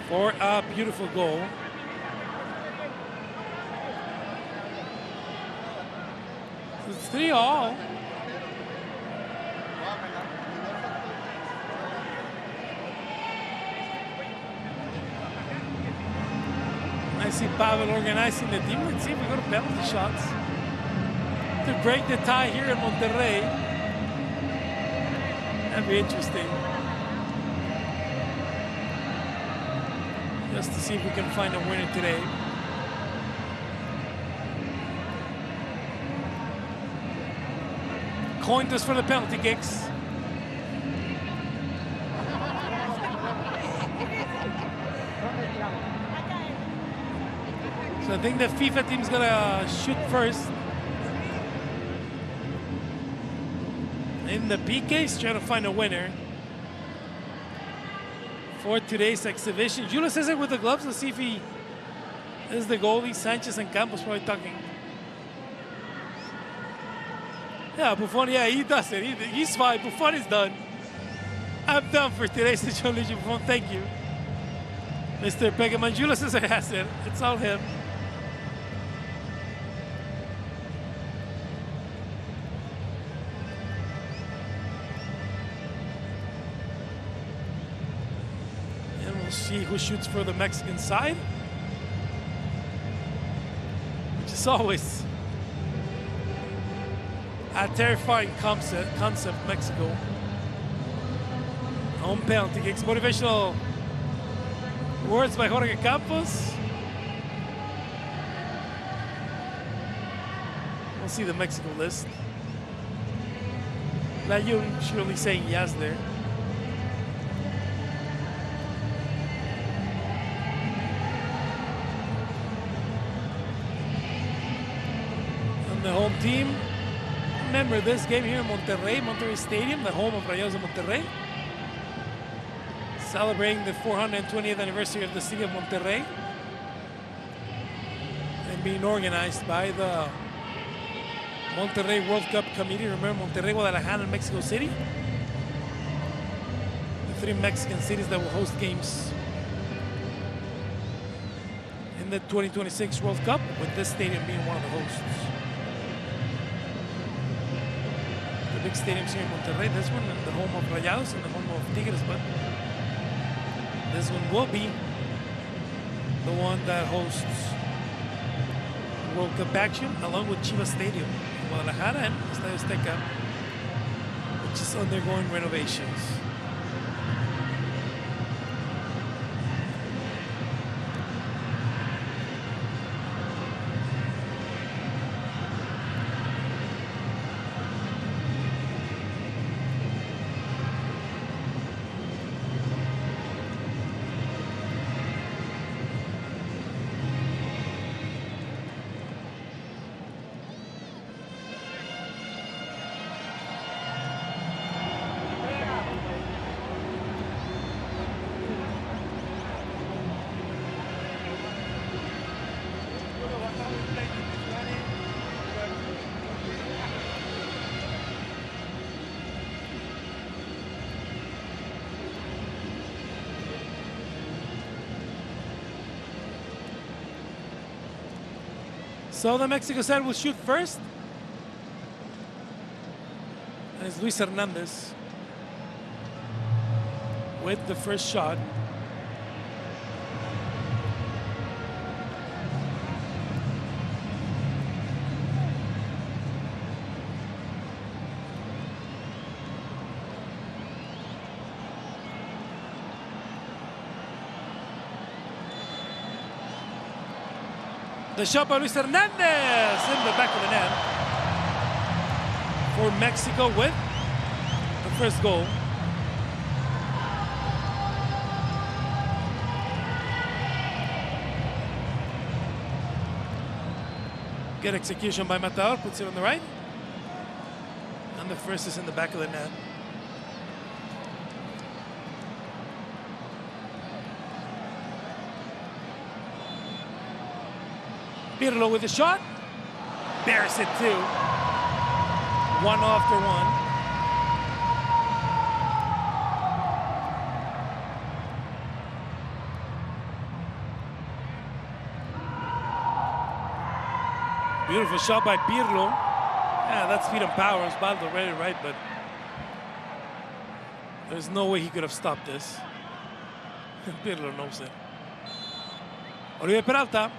for a beautiful goal. It's 3-all. I see Pavel organizing the team. Let's see if we go to penalty shots to break the tie here in Monterrey. That'd be interesting. Just to see if we can find a winner today. Coin toss for the penalty kicks. So I think the FIFA team's gonna shoot first. In the PKs, trying to find a winner. for today's exhibition. Julio Cesar with the gloves. Let's see if he is the goalie. Sanchez and Campos probably talking. Yeah, Buffon, yeah, he does it. He's fine. Buffon is done. I'm done for today's Gianluigi Buffon. Thank you. Mr. Pegaman. Julio Cesar has it. It's all him. And we'll see who shoots for the Mexican side, which is always a terrifying concept, Mexico. Home penalty kicks. Motivational words by Jorge Campos. We'll see the Mexico list. Layun surely saying yes there. And the home team. Remember this game here in Monterrey Stadium, the home of Rayados de Monterrey. Celebrating the 420th anniversary of the city of Monterrey. And being organized by the Monterrey World Cup Committee. Remember Monterrey, Guadalajara, and Mexico City. The three Mexican cities that will host games in the 2026 World Cup, with this stadium being one of the hosts. Big stadiums here in Monterrey. This one, the home of Rayados and the home of Tigres, but this one will be the one that hosts World Cup action, along with Chivas Stadium in Guadalajara and Estadio Azteca, which is undergoing renovations. So the Mexico side will shoot first. And it's Luis Hernandez with the first shot. The shot by Luis Hernandez in the back of the net for Mexico with the first goal. Good execution by Matador, puts it on the right. And the first is in the back of the net. Pirlo with the shot, bears it too. 1 after 1. Beautiful shot by Pirlo. Yeah, that's speed and power. Osvaldo read it right, but there's no way he could have stopped this. Pirlo knows it. Oribe Peralta.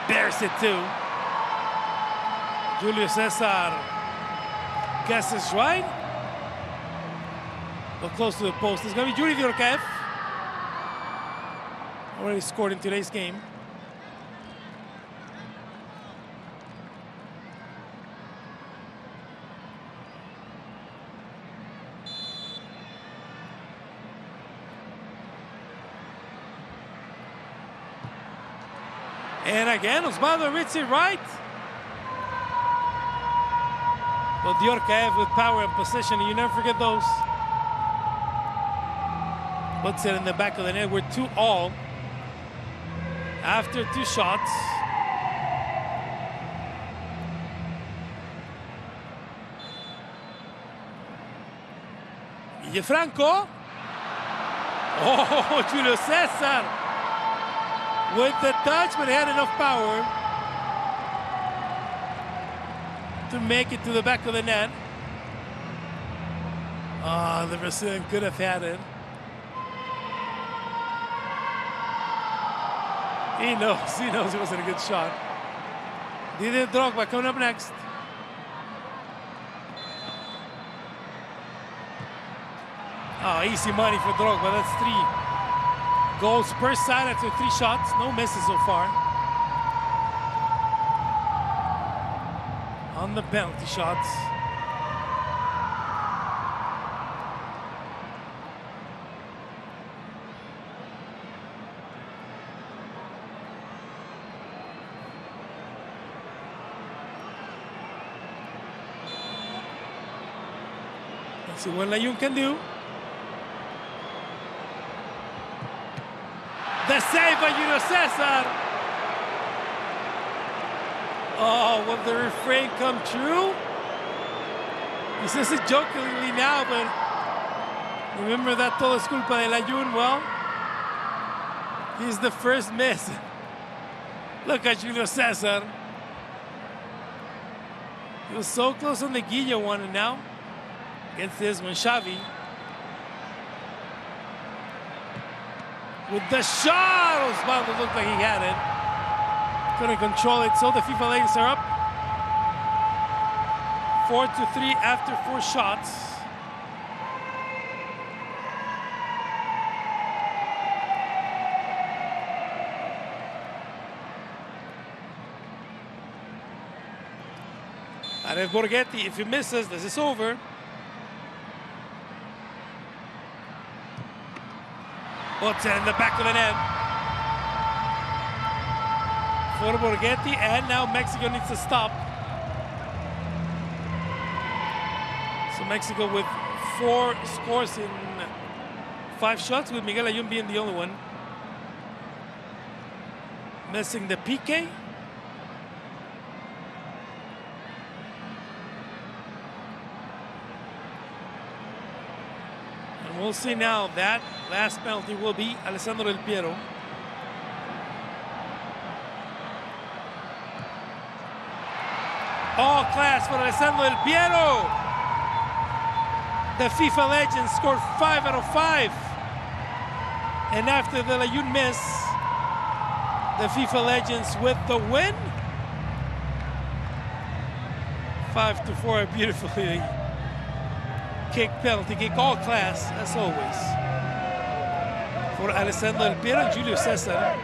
Bears it too. Julio Cesar guesses right. But close to the post. It's going to be Yuri Diorkaev. Already scored in today's game. And again, Osvaldo reads it right. But Diorkaev with power and position, you never forget those. Puts it in the back of the net. We're 2-all after 2 shots. Franco. Oh, Julio Cesar with the touch, but he had enough power to make it to the back of the net. Oh, the Brazilian could have had it. He knows it wasn't a good shot. Didier Drogba coming up next. Oh, easy money for Drogba. That's 3 goals per side after 3 shots. No misses so far. On the penalty shots. Let's see what Layun can do. The save by Julio Cesar. Oh, will the refrain come true? He says it jokingly now, but remember that todo es culpa de Layun. Well, he's the first miss. Look at Julio Cesar. He was so close on the Guillo one, and now against this one, Xavi. With the shot, Osvaldo looked like he had it. Couldn't control it, so the FIFA Legends are up 4-3 after 4 shots. Aref Borghetti, if he misses, this is over. Puts it in the back of the net for Borghetti, and now Mexico needs to stop. So Mexico with 4 scores in 5 shots, with Miguel Layun being the only one. Missing the PK. And we'll see now that last penalty will be Alessandro Del Piero. All class for Alessandro Del Piero. The FIFA legend scored 5 out of 5. And after the Layun miss, the FIFA legends with the win. 5-4, a beautifully kicked penalty kick, all class as always. For Alessandro Del Piero and Julio Cesar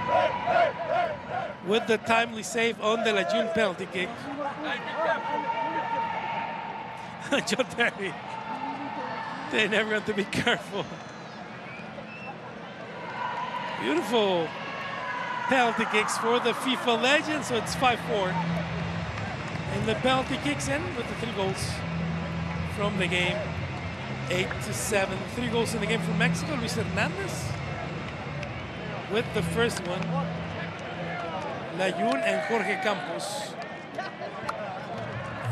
with the timely save on the Layun penalty kick. John Terry, they're never going to be careful. Beautiful penalty kicks for the FIFA legend, so it's 5-4. And the penalty kicks in with the 3 goals from the game. 8-7, 3 goals in the game from Mexico. Luis Hernandez with the first one. Layun and Jorge Campos.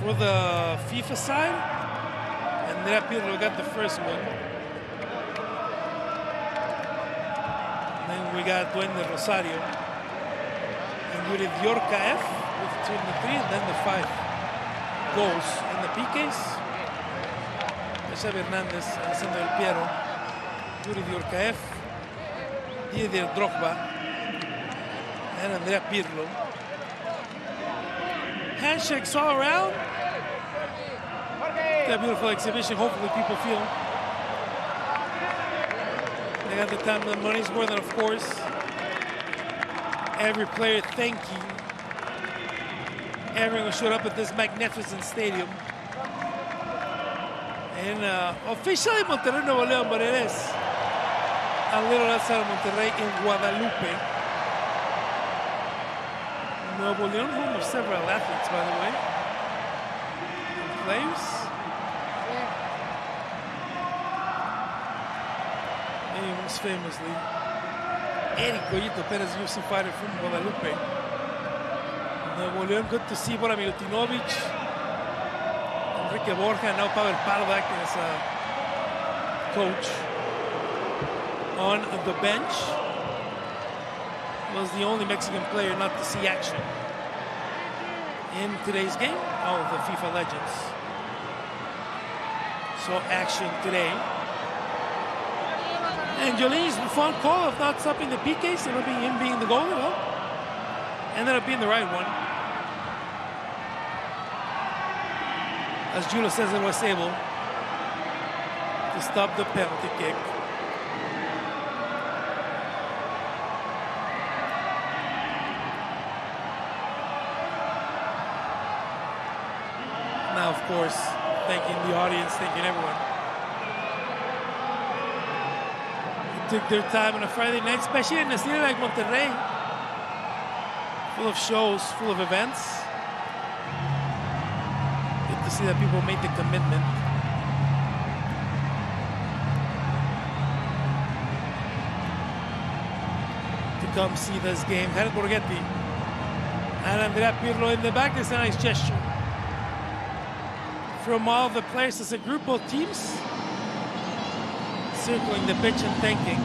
For the FIFA side, Andrea Pirlo got the first one. And then we got Duende Rosario and Yuri Diorcaev with 2 and the 3, and then the 5 goals in the PKs. Xavi Hernandez, Alessandro Del Piero, Yuri Diorcaev, Didier Drogba, and Andrea Pirlo. Handshakes all around. A beautiful exhibition. Hopefully people feel they got the time and the money's worth, and of course every player thanking everyone who showed up at this magnificent stadium. And officially Monterrey, Nuevo León, but it is a little outside of Monterrey in Guadalupe, Nuevo León, home of several athletes, by the way, and players. Maybe we'll most famously, Eric Goyito Perez, UFC fighter from Guadalupe. Nuevo León, good to see Bora Milutinovic, Enrique Borja, now Pavel Pardak as a coach on the bench. Was the only Mexican player not to see action in today's game. All of the FIFA legends. So action today. And Joline's fun call of not stopping the PKs, and him being the goalie, well, ended up being the right one. As Julio Cesar was able to stop the penalty kick. Now, of course, thanking the audience, thanking everyone. They took their time on a Friday night, especially in a city like Monterrey, full of shows, full of events. Good to see that people made the commitment. To come see this game. Jared Borghetti and Andrea Pirlo in the back. That's a nice gesture from all the players as a group, both teams, circling the pitch and thanking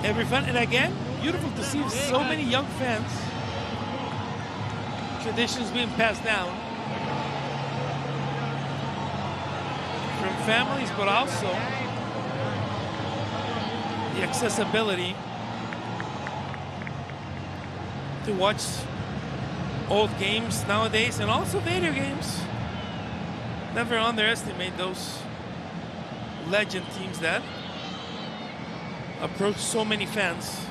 every fan. And again, beautiful to see so many young fans. Traditions being passed down from families, but also the accessibility to watch old games nowadays, and also video games. Never underestimate those legend teams that approach so many fans,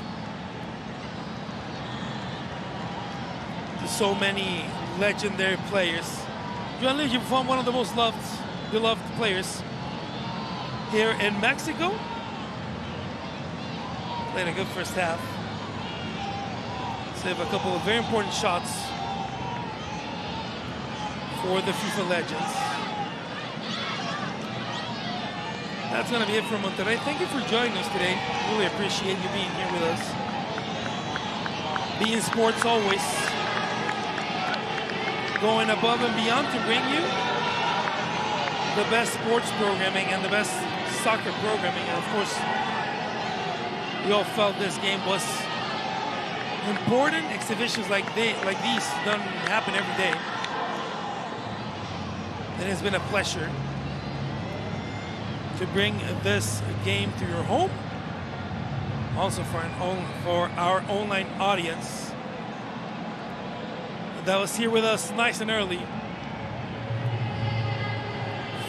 to so many legendary players. Gianluigi Buffon, one of the most beloved players here in Mexico. Played a good first half. Saved a couple of very important shots for the FIFA legends. That's going to be it for Monterrey. Thank you for joining us today. Really appreciate you being here with us. beIN Sports always going above and beyond to bring you the best sports programming and the best soccer programming. And of course, we all felt this game was important. Exhibitions like these don't happen every day. It has been a pleasure to bring this game to your home, also for our online audience that was here with us nice and early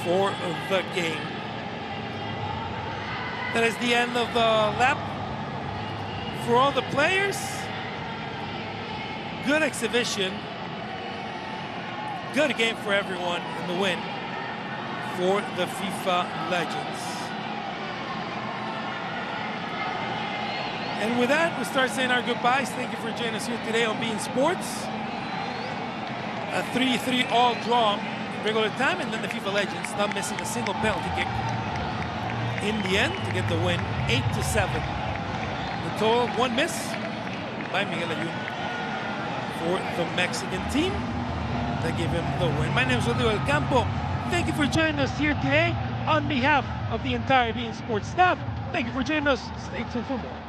for the game. That is the end of the lap for all the players. Good exhibition, good game for everyone, and the win for the FIFA legends. And with that, we start saying our goodbyes. Thank you for joining us here today on beIN Sports. A 3-3 all draw in regular time, and then the FIFA legends not missing a single penalty kick in the end to get the win, 8-7. The total, one miss by Miguel Ayun for the Mexican team that gave him the win. My name is Rodrigo El Campo. Thank you for joining us here today on behalf of the entire beIN Sports staff. Thank you for joining us. Stay tuned for more.